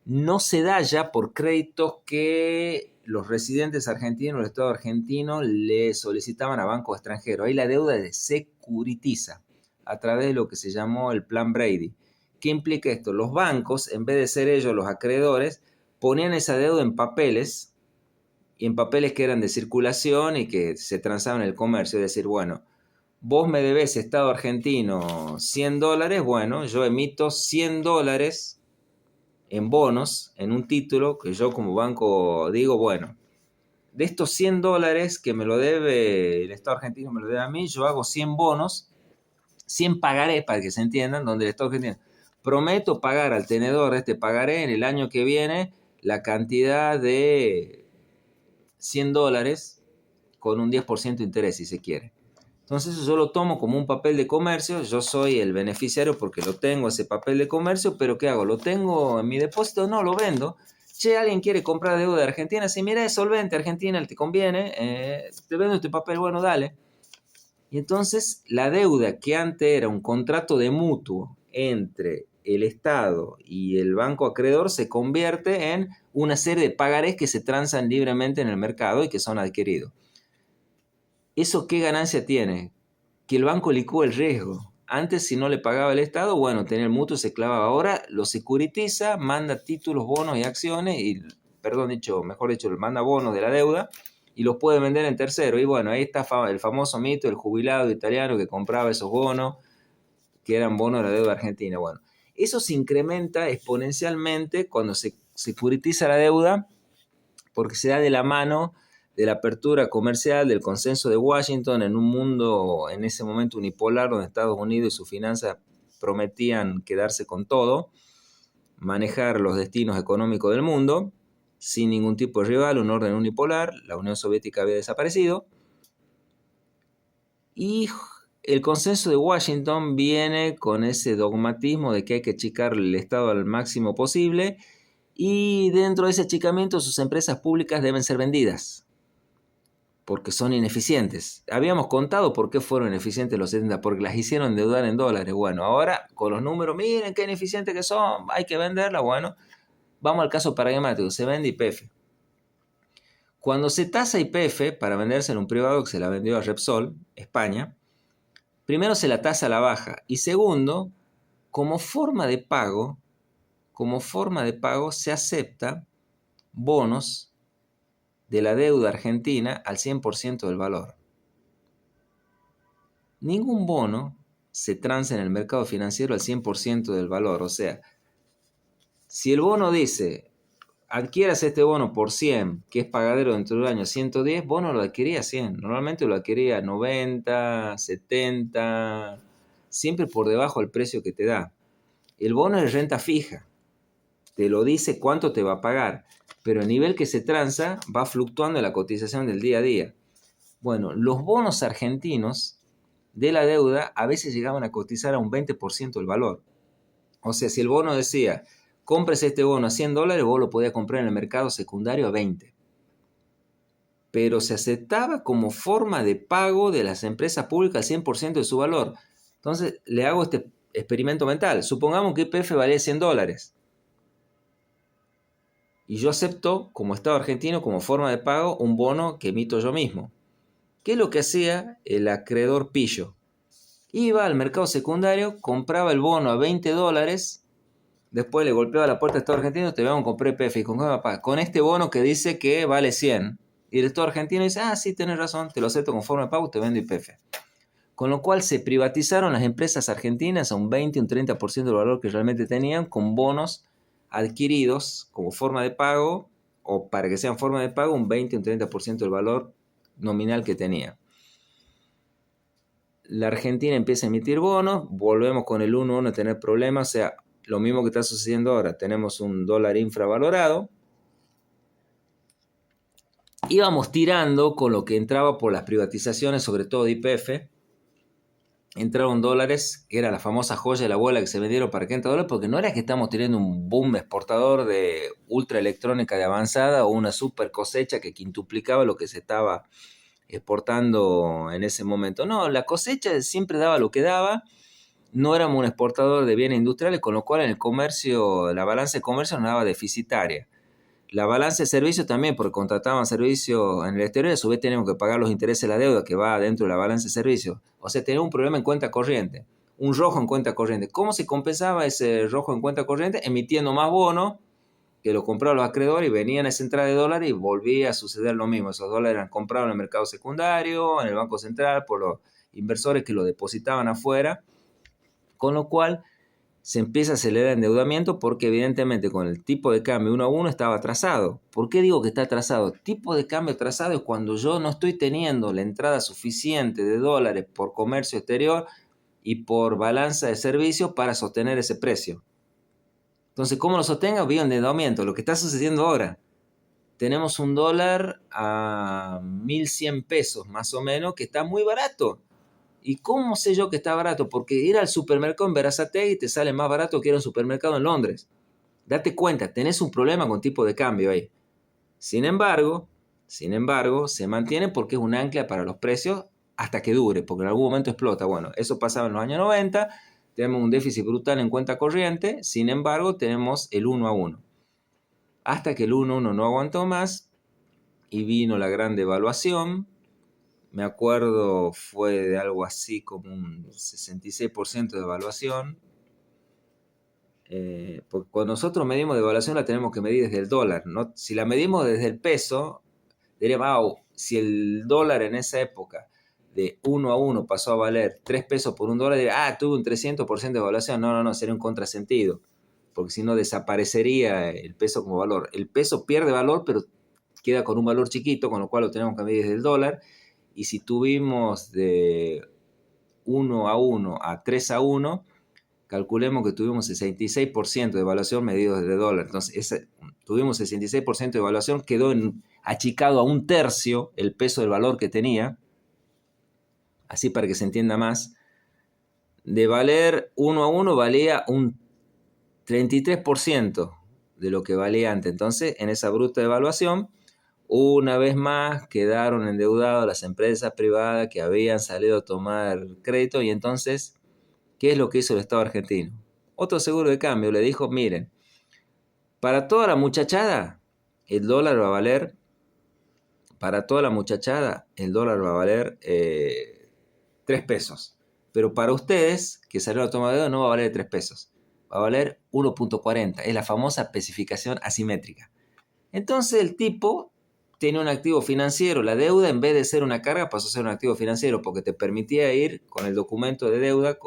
No se da ya por créditos que los residentes argentinos, el Estado argentino, le solicitaban a bancos extranjeros. Ahí la deuda se securitiza a través de lo que se llamó el Plan Brady. ¿Qué implica esto? Los bancos, en vez de ser ellos los acreedores, ponían esa deuda en papeles, y en papeles que eran de circulación y que se transaban en el comercio. Es decir, bueno, vos me debés, Estado argentino, $100, bueno, yo emito $100 en bonos, en un título que yo como banco digo, bueno, de estos $100 que me lo debe el Estado argentino, me lo debe a mí, yo hago 100 bonos, 100 pagarés, para que se entiendan, donde el Estado argentino prometo pagar al tenedor este pagaré en el año que viene la cantidad de $100 con un 10% de interés, si se quiere. Entonces yo lo tomo como un papel de comercio, yo soy el beneficiario porque lo tengo ese papel de comercio, pero ¿qué hago? ¿Lo tengo en mi depósito? No, lo vendo. Che, alguien quiere comprar deuda de Argentina, si mira, es solvente, Argentina, te conviene, te vendo este papel, bueno, dale. Y entonces la deuda que antes era un contrato de mutuo entre el Estado y el banco acreedor se convierte en una serie de pagarés que se transan libremente en el mercado y que son adquiridos. ¿Eso qué ganancia tiene? Que el banco licúa el riesgo. Antes, si no le pagaba el Estado, bueno, tenía el mutuo, se clavaba. Ahora lo securitiza, manda títulos, bonos y acciones, mejor dicho, manda bonos de la deuda y los puede vender en tercero. Y bueno, ahí está el famoso mito del jubilado italiano que compraba esos bonos, que eran bonos de la deuda argentina. Bueno, eso se incrementa exponencialmente cuando se securitiza la deuda, porque se da de la mano de la apertura comercial, del consenso de Washington en un mundo en ese momento unipolar donde Estados Unidos y sus finanzas prometían quedarse con todo, manejar los destinos económicos del mundo sin ningún tipo de rival, un orden unipolar. La Unión Soviética había desaparecido y el consenso de Washington viene con ese dogmatismo de que hay que achicar el Estado al máximo posible Y dentro de ese achicamiento sus empresas públicas deben ser vendidas porque son ineficientes. Habíamos contado por qué fueron ineficientes los 70, porque las hicieron endeudar en dólares. Bueno, ahora con los números, miren qué ineficientes que son, hay que venderla. Bueno, vamos al caso paradigmático, se vende YPF. Cuando se tasa YPF para venderse en un privado que se la vendió a Repsol, España, primero se la tasa a la baja y segundo, como forma de pago se acepta bonos de la deuda argentina al 100% del valor. Ningún bono se transa en el mercado financiero al 100% del valor. O sea, si el bono dice, adquieras este bono por 100, que es pagadero dentro del año 110, vos no lo adquirías 100. Normalmente lo adquiría 90, 70, siempre por debajo del precio que te da. El bono es renta fija. Te lo dice cuánto te va a pagar, pero el nivel que se transa va fluctuando en la cotización del día a día. Bueno, los bonos argentinos de la deuda a veces llegaban a cotizar a un 20% del valor. O sea, si el bono decía, compres este bono a $100, vos lo podías comprar en el mercado secundario a 20. Pero se aceptaba como forma de pago de las empresas públicas al 100% de su valor. Entonces, le hago este experimento mental. Supongamos que YPF valía $100. Y yo acepto, como Estado argentino, como forma de pago, un bono que emito yo mismo. ¿Qué es lo que hacía el acreedor pillo? Iba al mercado secundario, compraba el bono a $20, después le golpeaba la puerta al Estado argentino, te vamos a comprar YPF. Y con este bono que dice que vale 100. Y el Estado argentino dice, sí, tenés razón, te lo acepto con forma de pago, te vendo YPF. Con lo cual se privatizaron las empresas argentinas a un 20, un 30% del valor que realmente tenían, con bonos adquiridos como forma de pago, o para que sean forma de pago, un 20, un 30% del valor nominal que tenía. La Argentina empieza a emitir bonos, volvemos con el 1 a 1 a tener problemas, o sea, lo mismo que está sucediendo ahora, tenemos un dólar infravalorado, íbamos tirando con lo que entraba por las privatizaciones, sobre todo de YPF, entraron dólares, que era la famosa joya de la abuela que se vendieron para $500, porque no era que estamos teniendo un boom exportador de ultraelectrónica de avanzada o una super cosecha que quintuplicaba lo que se estaba exportando en ese momento. No, la cosecha siempre daba lo que daba, no éramos un exportador de bienes industriales, con lo cual en el comercio, la balanza de comercio nos daba deficitaria. La balanza de servicios también, porque contrataban servicios en el exterior, a su vez tenemos que pagar los intereses de la deuda que va dentro de la balanza de servicios. O sea, tenemos un problema en cuenta corriente, un rojo en cuenta corriente. ¿Cómo se compensaba ese rojo en cuenta corriente? Emitiendo más bonos, que lo compraban los acreedores y venían a esa entrada de dólares y volvía a suceder lo mismo. Esos dólares eran comprados en el mercado secundario, en el Banco Central, por los inversores que lo depositaban afuera, con lo cual se empieza a acelerar el endeudamiento porque evidentemente con el tipo de cambio 1 a 1 estaba atrasado. ¿Por qué digo que está atrasado? Tipo de cambio atrasado es cuando yo no estoy teniendo la entrada suficiente de dólares por comercio exterior y por balanza de servicios para sostener ese precio. Entonces, ¿cómo lo sostenga? Vía endeudamiento. Lo que está sucediendo ahora. Tenemos un dólar a 1.100 pesos más o menos, que está muy barato. ¿Y cómo sé yo que está barato? Porque ir al supermercado en Berazategui te sale más barato que ir a un supermercado en Londres. Date cuenta, tenés un problema con tipo de cambio ahí. Sin embargo, se mantiene porque es un ancla para los precios hasta que dure, porque en algún momento explota. Bueno, eso pasaba en los años 90, tenemos un déficit brutal en cuenta corriente, sin embargo, tenemos el 1 a 1. Hasta que el 1 a 1 no aguantó más y vino la gran devaluación. Me acuerdo fue de algo así como un 66% de devaluación. Porque cuando nosotros medimos devaluación la tenemos que medir desde el dólar, ¿no? Si la medimos desde el peso, diríamos, si el dólar en esa época de 1 a 1 pasó a valer 3 pesos por un dólar, diría, tuve un 300% de devaluación. No, sería un contrasentido, porque si no desaparecería el peso como valor. El peso pierde valor, pero queda con un valor chiquito, con lo cual lo tenemos que medir desde el dólar. Y si tuvimos de 1 a 1 a 3 a 1, calculemos que tuvimos 66% de evaluación medido desde dólar. Entonces, tuvimos 66% de evaluación, quedó achicado a un tercio el peso del valor que tenía. Así para que se entienda más. De valer 1 a 1 valía un 33% de lo que valía antes. Entonces, en esa bruta devaluación, una vez más quedaron endeudados las empresas privadas que habían salido a tomar crédito. Y entonces, ¿qué es lo que hizo el Estado argentino? Otro seguro de cambio le dijo, miren, para toda la muchachada, el dólar va a valer, para toda la muchachada, el dólar va a valer 3 pesos. Pero para ustedes, que salieron a tomar deuda, no va a valer 3 pesos. Va a valer 1.40. Es la famosa especificación asimétrica. Entonces el tipo tiene un activo financiero. La deuda, en vez de ser una carga, pasó a ser un activo financiero porque te permitía ir con el documento de deuda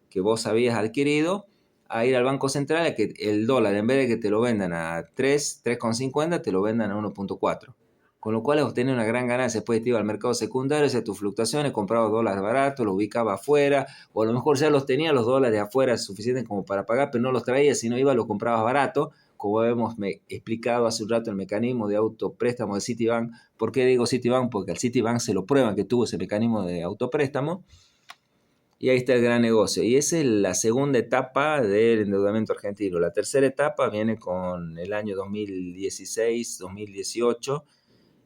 que vos habías adquirido a ir al Banco Central a que el dólar, en vez de que te lo vendan a 3,50, te lo vendan a 1.4. Con lo cual obtenía una gran ganancia. Después te iba al mercado secundario, hacía tus fluctuaciones, compraba dólares baratos, los ubicaba afuera, o a lo mejor ya los tenía los dólares afuera suficientes como para pagar, pero no los traía, si no iba los comprabas barato, como hemos explicado hace un rato el mecanismo de autopréstamo de Citibank. ¿Por qué digo Citibank? Porque al Citibank se lo prueban que tuvo ese mecanismo de autopréstamo. Y ahí está el gran negocio. Y esa es la segunda etapa del endeudamiento argentino. La tercera etapa viene con el año 2016-2018,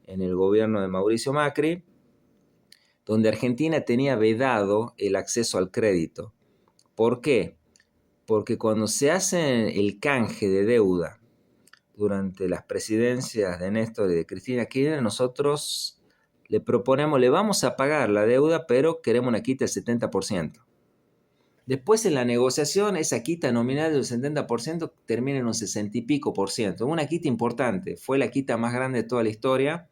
en el gobierno de Mauricio Macri, donde Argentina tenía vedado el acceso al crédito. ¿Por qué? Porque cuando se hace el canje de deuda durante las presidencias de Néstor y de Cristina Kirchner, nosotros le proponemos, le vamos a pagar la deuda, pero queremos una quita del 70%. Después en la negociación, esa quita nominal del 70% termina en un 60 y pico por ciento. Una quita importante, fue la quita más grande de toda la historia.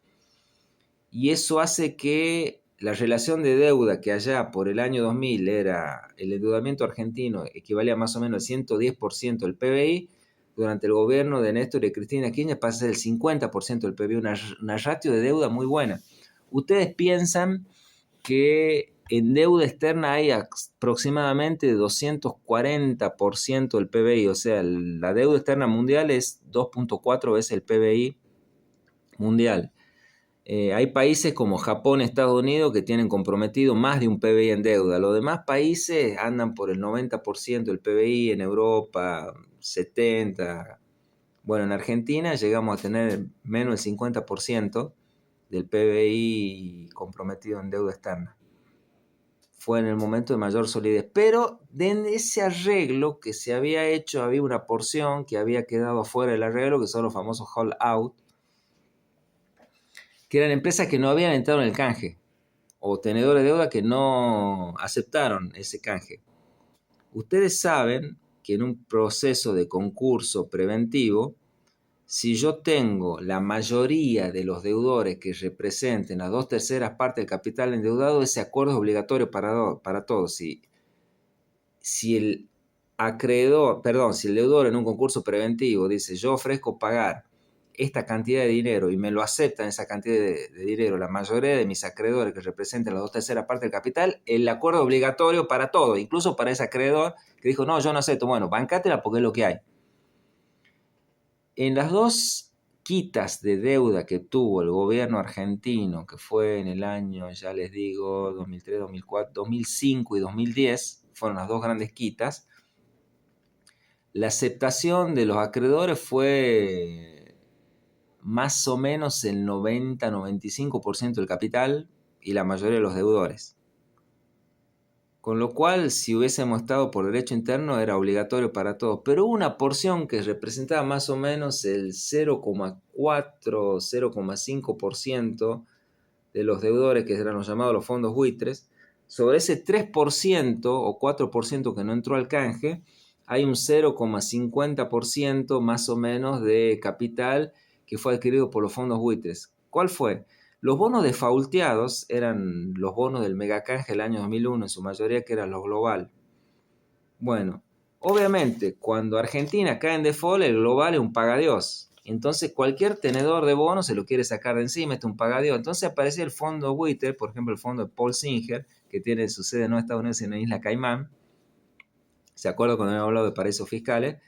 Y eso hace que la relación de deuda que allá por el año 2000 era el endeudamiento argentino, equivalía más o menos al 110% del PBI, durante el gobierno de Néstor y Cristina Kirchner pasa a ser el 50% del PBI, una ratio de deuda muy buena. Ustedes piensan que en deuda externa hay aproximadamente 240% del PBI, o sea, la deuda externa mundial es 2.4 veces el PBI mundial. Hay países como Japón, Estados Unidos que tienen comprometido más de un PBI en deuda. Los demás países andan por el 90% del PBI, en Europa 70%. Bueno, en Argentina llegamos a tener menos del 50% del PBI comprometido en deuda externa. Fue en el momento de mayor solidez. Pero de ese arreglo que se había hecho, había una porción que había quedado fuera del arreglo, que son los famosos hold out, que eran empresas que no habían entrado en el canje, o tenedores de deuda que no aceptaron ese canje. Ustedes saben que en un proceso de concurso preventivo, si yo tengo la mayoría de los deudores que representen las 2/3 partes del capital endeudado, ese acuerdo es obligatorio para todos. Si el si el deudor en un concurso preventivo dice yo ofrezco pagar esta cantidad de dinero y me lo aceptan esa cantidad de dinero la mayoría de mis acreedores que representan las 2/3 partes del capital, el acuerdo es obligatorio para todos, incluso para ese acreedor que dijo no, yo no acepto, bueno, bancátela porque es lo que hay. En las dos quitas de deuda que tuvo el gobierno argentino, que fue en el año, ya les digo, 2003, 2004, 2005 y 2010, fueron las dos grandes quitas, la aceptación de los acreedores fue más o menos el 90-95% del capital y la mayoría de los deudores. Con lo cual, si hubiésemos estado por derecho interno, era obligatorio para todos. Pero hubo una porción que representaba más o menos el 0,4-0,5% de los deudores, que eran los llamados los fondos buitres. Sobre ese 3% o 4% que no entró al canje, hay un 0,50% más o menos de capital que fue adquirido por los fondos buitres. ¿Cuál fue? Los bonos defaulteados eran los bonos del megacanje del año 2001, en su mayoría que eran los global. Bueno, obviamente, cuando Argentina cae en default, el global es un pagadiós. Entonces, cualquier tenedor de bonos se lo quiere sacar de encima, es un pagadiós. Entonces aparece el fondo buitre, por ejemplo, el fondo de Paul Singer, que tiene su sede no en Estados Unidos, sino en Isla Caimán. ¿Se acuerdan cuando habíamos hablado de paraísos fiscales?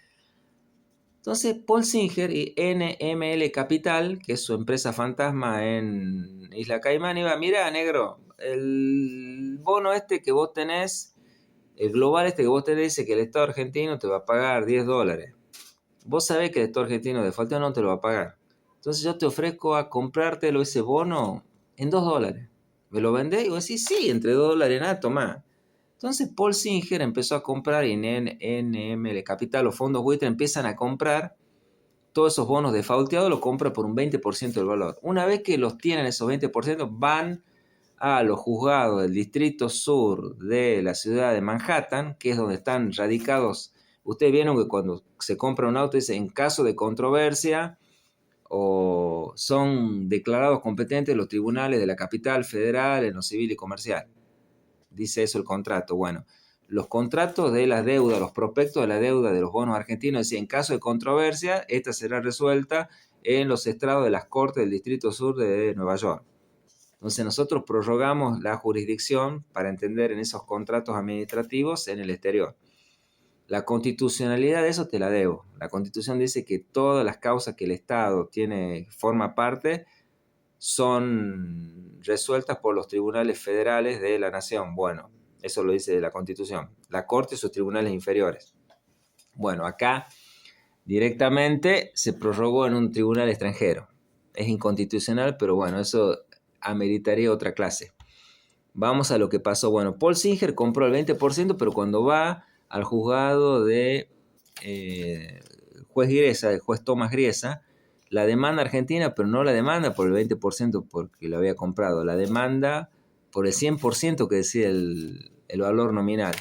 Entonces, Paul Singer y NML Capital, que es su empresa fantasma en Isla Caimán, iba, mira, negro, el bono este que vos tenés, el global este que vos tenés, dice que el Estado argentino te va a pagar $10. vos sabés que el Estado argentino de defaultó no te lo va a pagar. Entonces yo te ofrezco a comprártelo ese bono en $2. ¿Me lo vendés? Y vos decís, sí, entre $2, nada, tomá. Entonces Paul Singer empezó a comprar y en NML Capital, los fondos buitre empiezan a comprar todos esos bonos defaulteados, los compra por un 20% del valor. Una vez que los tienen esos 20%, van a los juzgados del Distrito Sur de la ciudad de Manhattan, que es donde están radicados. Ustedes vieron que cuando se compra un auto dice en caso de controversia o son declarados competentes los tribunales de la capital federal en lo civil y comercial. Dice eso el contrato. Bueno, los contratos de las deudas, los prospectos de la deuda de los bonos argentinos, decía, en caso de controversia, esta será resuelta en los estrados de las Cortes del Distrito Sur de Nueva York. Entonces nosotros prorrogamos la jurisdicción para entender en esos contratos administrativos en el exterior. La constitucionalidad de eso te la debo. La Constitución dice que todas las causas que el Estado forma parte son resueltas por los tribunales federales de la nación. Bueno, eso lo dice la Constitución. La Corte y sus tribunales inferiores. Bueno, acá directamente se prorrogó en un tribunal extranjero. Es inconstitucional, pero bueno, eso ameritaría otra clase. Vamos a lo que pasó. Bueno, Paul Singer compró el 20%, pero cuando va al juzgado de juez Griesa, el juez Tomás Griesa, la demanda argentina, pero no la demanda por el 20% porque lo había comprado, la demanda por el 100% que decía el valor nominal.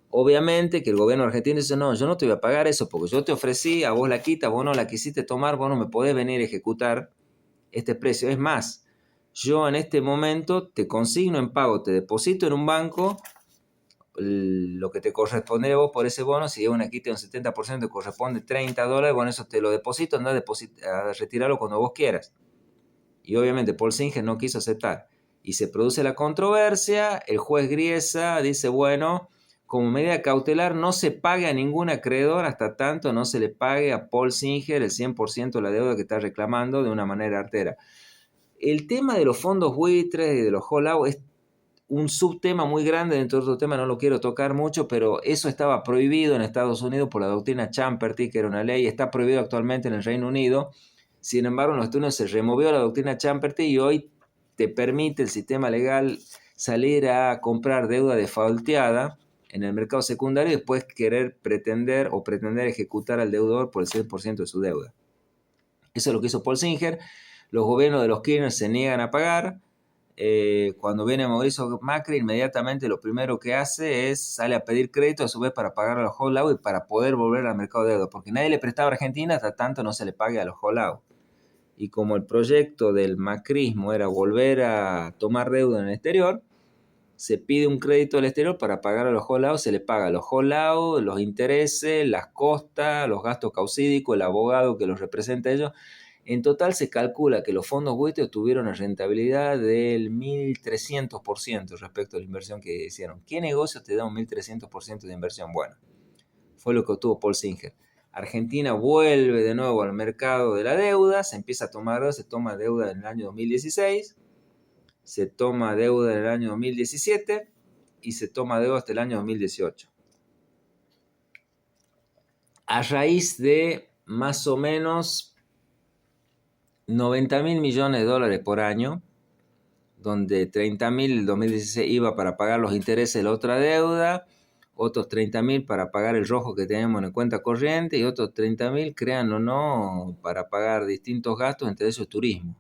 Obviamente que el gobierno argentino dice, no, yo no te voy a pagar eso porque yo te ofrecí, a vos la quita, vos no la quisiste tomar, vos no me podés venir a ejecutar este precio. Es más, yo en este momento te consigno en pago, te deposito en un banco lo que te corresponde a vos por ese bono. Si es una quita de un 70%, te corresponde $30, bueno, eso te lo deposito, anda a retirarlo cuando vos quieras. Y obviamente Paul Singer no quiso aceptar. Y se produce la controversia, el juez Griesa dice, bueno, como medida cautelar no se pague a ningún acreedor hasta tanto no se le pague a Paul Singer el 100% de la deuda que está reclamando de una manera artera. El tema de los fondos buitres y de los hold-out es un subtema muy grande dentro de otro tema, no lo quiero tocar mucho, pero eso estaba prohibido en Estados Unidos por la doctrina Champerty, que era una ley, está prohibido actualmente en el Reino Unido. Sin embargo, en los Estados Unidos se removió la doctrina Champerty y hoy te permite el sistema legal salir a comprar deuda defaulteada en el mercado secundario y después pretender ejecutar al deudor por el 100% de su deuda. Eso es lo que hizo Paul Singer. Los gobiernos de los Kirchner se niegan a pagar. Cuando viene Mauricio Macri, inmediatamente lo primero que hace es sale a pedir crédito a su vez para pagar a los hold-out y para poder volver al mercado de deuda, porque nadie le prestaba a Argentina hasta tanto no se le pague a los hold-out. Y como el proyecto del macrismo era volver a tomar deuda en el exterior, se pide un crédito al exterior para pagar a los hold-out, se le paga a los hold-out, los intereses, las costas, los gastos causídicos, el abogado que los representa a ellos. En total se calcula que los fondos buitres tuvieron una rentabilidad del 1.300% respecto a la inversión que hicieron. ¿Qué negocio te da un 1.300% de inversión? Bueno, fue lo que obtuvo Paul Singer. Argentina vuelve de nuevo al mercado de la deuda, se empieza a tomar deuda, se toma deuda en el año 2016, se toma deuda en el año 2017 y se toma deuda hasta el año 2018. A raíz de más o menos 90.000 millones de dólares por año, donde 30.000 en el 2016 iba para pagar los intereses de la otra deuda, otros 30.000 para pagar el rojo que tenemos en cuenta corriente y otros 30.000, créanlo o no, para pagar distintos gastos, entre ellos turismo.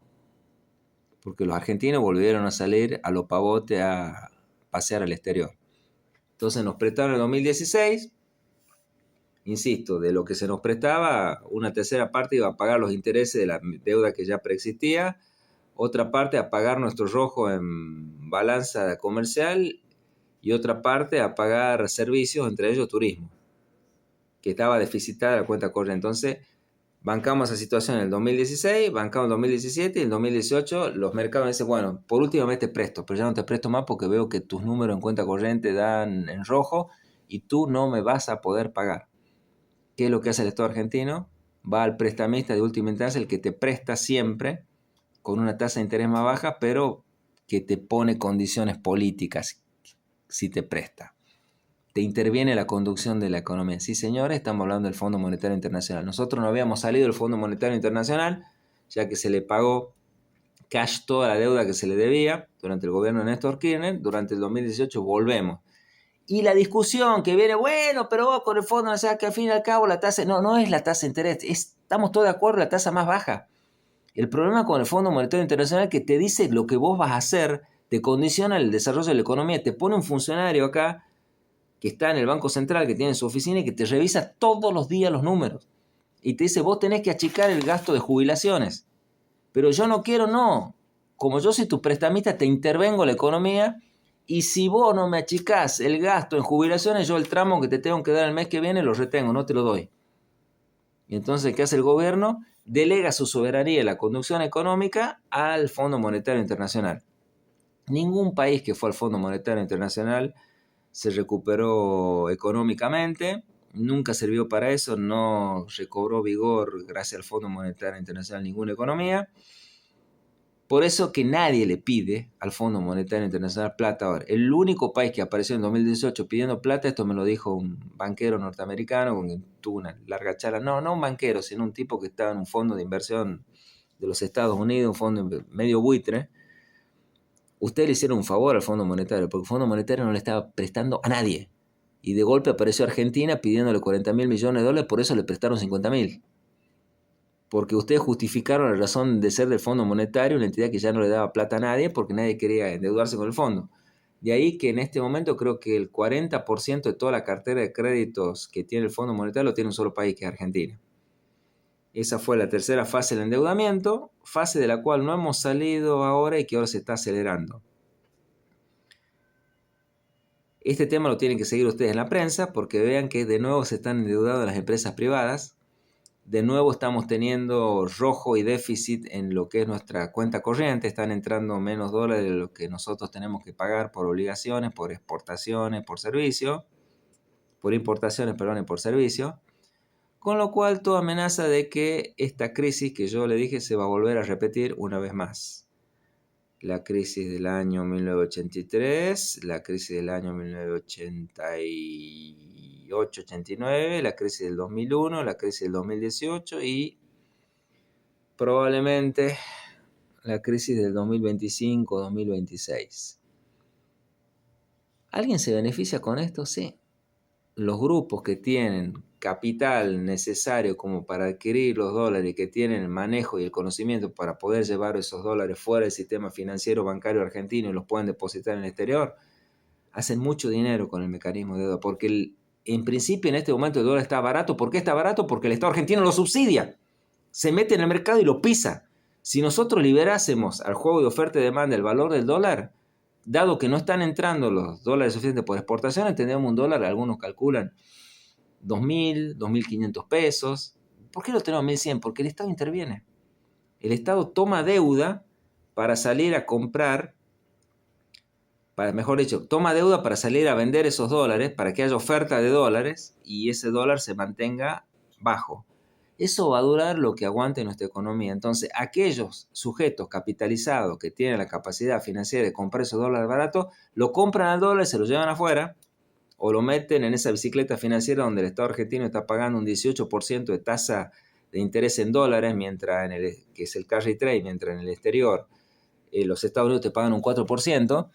Porque los argentinos volvieron a salir a lo pavote a pasear al exterior. Entonces nos prestaron en el 2016. Insisto, de lo que se nos prestaba, una tercera parte iba a pagar los intereses de la deuda que ya preexistía, otra parte a pagar nuestro rojo en balanza comercial y otra parte a pagar servicios, entre ellos turismo, que estaba deficitada la cuenta corriente. Entonces, bancamos esa situación en el 2016, bancamos en el 2017 y en el 2018 los mercados dicen, bueno, por última vez te presto, pero ya no te presto más porque veo que tus números en cuenta corriente dan en rojo y tú no me vas a poder pagar. ¿Qué es lo que hace el Estado argentino? Va al prestamista de última instancia, el que te presta siempre con una tasa de interés más baja, pero que te pone condiciones políticas si te presta. te interviene la conducción de la economía. Sí, señores, estamos hablando del Fondo Monetario Internacional. Nosotros no habíamos salido del Fondo Monetario Internacional, ya que se le pagó cash toda la deuda que se le debía durante el gobierno de Néstor Kirchner. Durante el 2018 volvemos. Y la discusión que viene, bueno, pero vos con el fondo, o sea, que al fin y al cabo la tasa, no es la tasa de interés, estamos todos de acuerdo, la tasa más baja. El problema con el Fondo Monetario Internacional es que te dice lo que vos vas a hacer, te condiciona el desarrollo de la economía, te pone un funcionario acá que está en el Banco Central, que tiene su oficina y que te revisa todos los días los números. Y te dice, vos tenés que achicar el gasto de jubilaciones. Pero yo no quiero, no. Como yo soy tu prestamista, te intervengo en la economía y si vos no me achicás el gasto en jubilaciones, yo el tramo que te tengo que dar el mes que viene lo retengo, no te lo doy. Y entonces, ¿qué hace el gobierno? Delega su soberanía en la conducción económica al Fondo Monetario Internacional. Ningún país que fue al Fondo Monetario Internacional se recuperó económicamente, nunca sirvió para eso, no recobró vigor gracias al Fondo Monetario Internacional ninguna economía. Por eso que nadie le pide al Fondo Monetario Internacional plata ahora. El único país que apareció en 2018 pidiendo plata, esto me lo dijo un banquero norteamericano, con quien tuvo una larga charla, no un banquero, sino un tipo que estaba en un fondo de inversión de los Estados Unidos, un fondo medio buitre. Ustedes le hicieron un favor al Fondo Monetario, porque el Fondo Monetario no le estaba prestando a nadie. Y de golpe apareció Argentina pidiéndole 40.000 millones de dólares, por eso le prestaron 50.000. Porque ustedes justificaron la razón de ser del Fondo Monetario, una entidad que ya no le daba plata a nadie, porque nadie quería endeudarse con el fondo. De ahí que en este momento creo que el 40% de toda la cartera de créditos que tiene el Fondo Monetario lo tiene un solo país, que es Argentina. Esa fue la tercera fase del endeudamiento, fase de la cual no hemos salido ahora y que ahora se está acelerando. Este tema lo tienen que seguir ustedes en la prensa porque vean que de nuevo se están endeudando las empresas privadas. De nuevo estamos teniendo rojo y déficit en lo que es nuestra cuenta corriente. Están entrando menos dólares de lo que nosotros tenemos que pagar por obligaciones, por exportaciones, por servicio. Por importaciones, perdón, y por servicio. Con lo cual, toda amenaza de que esta crisis que yo le dije se va a volver a repetir una vez más. La crisis del año 1983, la crisis del año 1988-89, la crisis del 2001, la crisis del 2018 y probablemente la crisis del 2025-2026. ¿Alguien se beneficia con esto? Sí. Los grupos que tienen capital necesario como para adquirir los dólares, que tienen el manejo y el conocimiento para poder llevar esos dólares fuera del sistema financiero bancario argentino y los pueden depositar en el exterior, hacen mucho dinero con el mecanismo de deuda, porque en principio en este momento el dólar está barato. ¿Por qué está barato? Porque el Estado argentino lo subsidia, se mete en el mercado y lo pisa. Si nosotros liberásemos al juego de oferta y demanda el valor del dólar, dado que no están entrando los dólares suficientes por exportación, tendríamos un dólar, algunos calculan 2.000, 2.500 pesos. ¿Por qué lo tenemos a 1.100? Porque el Estado interviene. El Estado toma deuda para salir a comprar, mejor dicho, toma deuda para salir a vender esos dólares, para que haya oferta de dólares y ese dólar se mantenga bajo. Eso va a durar lo que aguante nuestra economía. Entonces, aquellos sujetos capitalizados que tienen la capacidad financiera de comprar esos dólares baratos, lo compran al dólar y se lo llevan afuera, o lo meten en esa bicicleta financiera donde el Estado argentino está pagando un 18% de tasa de interés en dólares, mientras que es el carry trade, mientras en el exterior los Estados Unidos te pagan un 4%.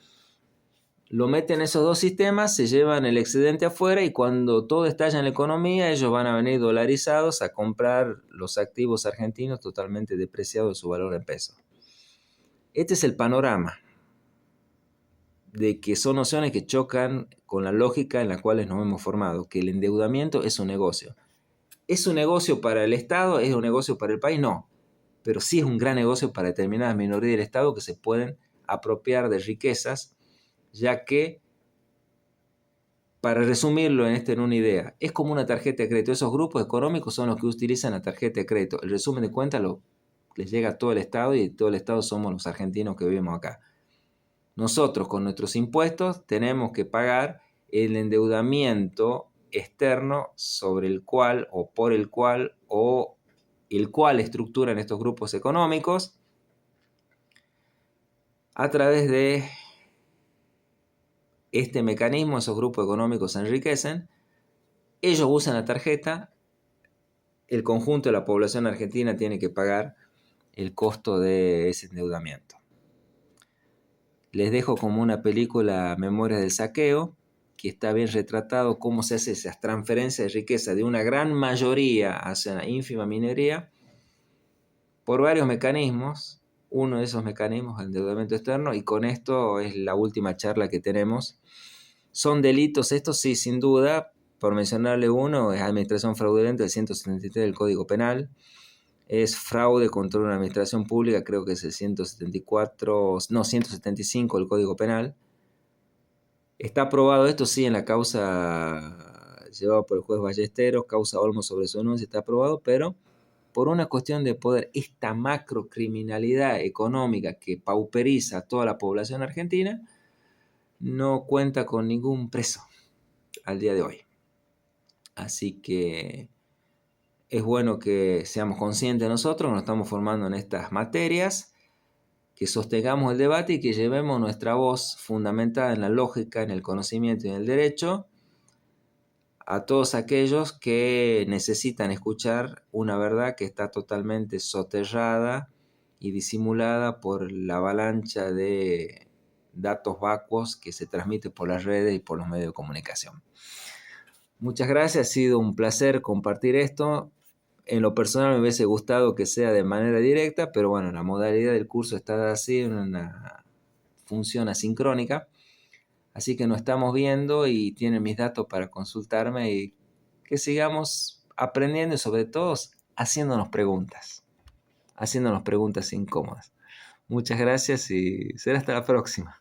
Lo meten en esos dos sistemas, se llevan el excedente afuera y cuando todo estalla en la economía, ellos van a venir dolarizados a comprar los activos argentinos totalmente depreciados de su valor en peso. Este es el panorama de que son nociones que chocan con la lógica en la cual nos hemos formado, que el endeudamiento es un negocio. ¿Es un negocio para el Estado? ¿Es un negocio para el país? No, pero sí es un gran negocio para determinadas minorías del Estado que se pueden apropiar de riquezas, ya que, para resumirlo en una idea, es como una tarjeta de crédito. Esos grupos económicos son los que utilizan la tarjeta de crédito. El resumen de cuentas les llega a todo el Estado y todo el Estado somos los argentinos que vivimos acá. Nosotros con nuestros impuestos tenemos que pagar el endeudamiento externo sobre el cual o por el cual o el cual estructuran estos grupos económicos a través de este mecanismo, esos grupos económicos se enriquecen, ellos usan la tarjeta, el conjunto de la población argentina tiene que pagar el costo de ese endeudamiento. Les dejo como una película Memorias del Saqueo, que está bien retratado cómo se hace esa transferencia de riqueza de una gran mayoría hacia una ínfima minoría por varios mecanismos. Uno de esos mecanismos es el endeudamiento externo, y con esto es la última charla que tenemos. Son delitos estos, sí, sin duda. Por mencionarle uno, es administración fraudulenta, el 173 del Código Penal. Es fraude contra una administración pública, creo que es el 175 del Código Penal. Está aprobado esto, sí, en la causa llevada por el juez Ballesteros, causa Olmos sobre su denuncia, está aprobado, pero por una cuestión de poder, esta macrocriminalidad económica que pauperiza a toda la población argentina, no cuenta con ningún preso al día de hoy. Así que es bueno que seamos conscientes nosotros, que nos estamos formando en estas materias, que sostengamos el debate y que llevemos nuestra voz fundamentada en la lógica, en el conocimiento y en el derecho a todos aquellos que necesitan escuchar una verdad que está totalmente soterrada y disimulada por la avalancha de datos vacuos que se transmite por las redes y por los medios de comunicación. Muchas gracias, ha sido un placer compartir esto. En lo personal me hubiese gustado que sea de manera directa, pero bueno, la modalidad del curso está así, en una función asincrónica. Así que nos estamos viendo y tienen mis datos para consultarme y que sigamos aprendiendo y sobre todo haciéndonos preguntas incómodas. Muchas gracias y será hasta la próxima.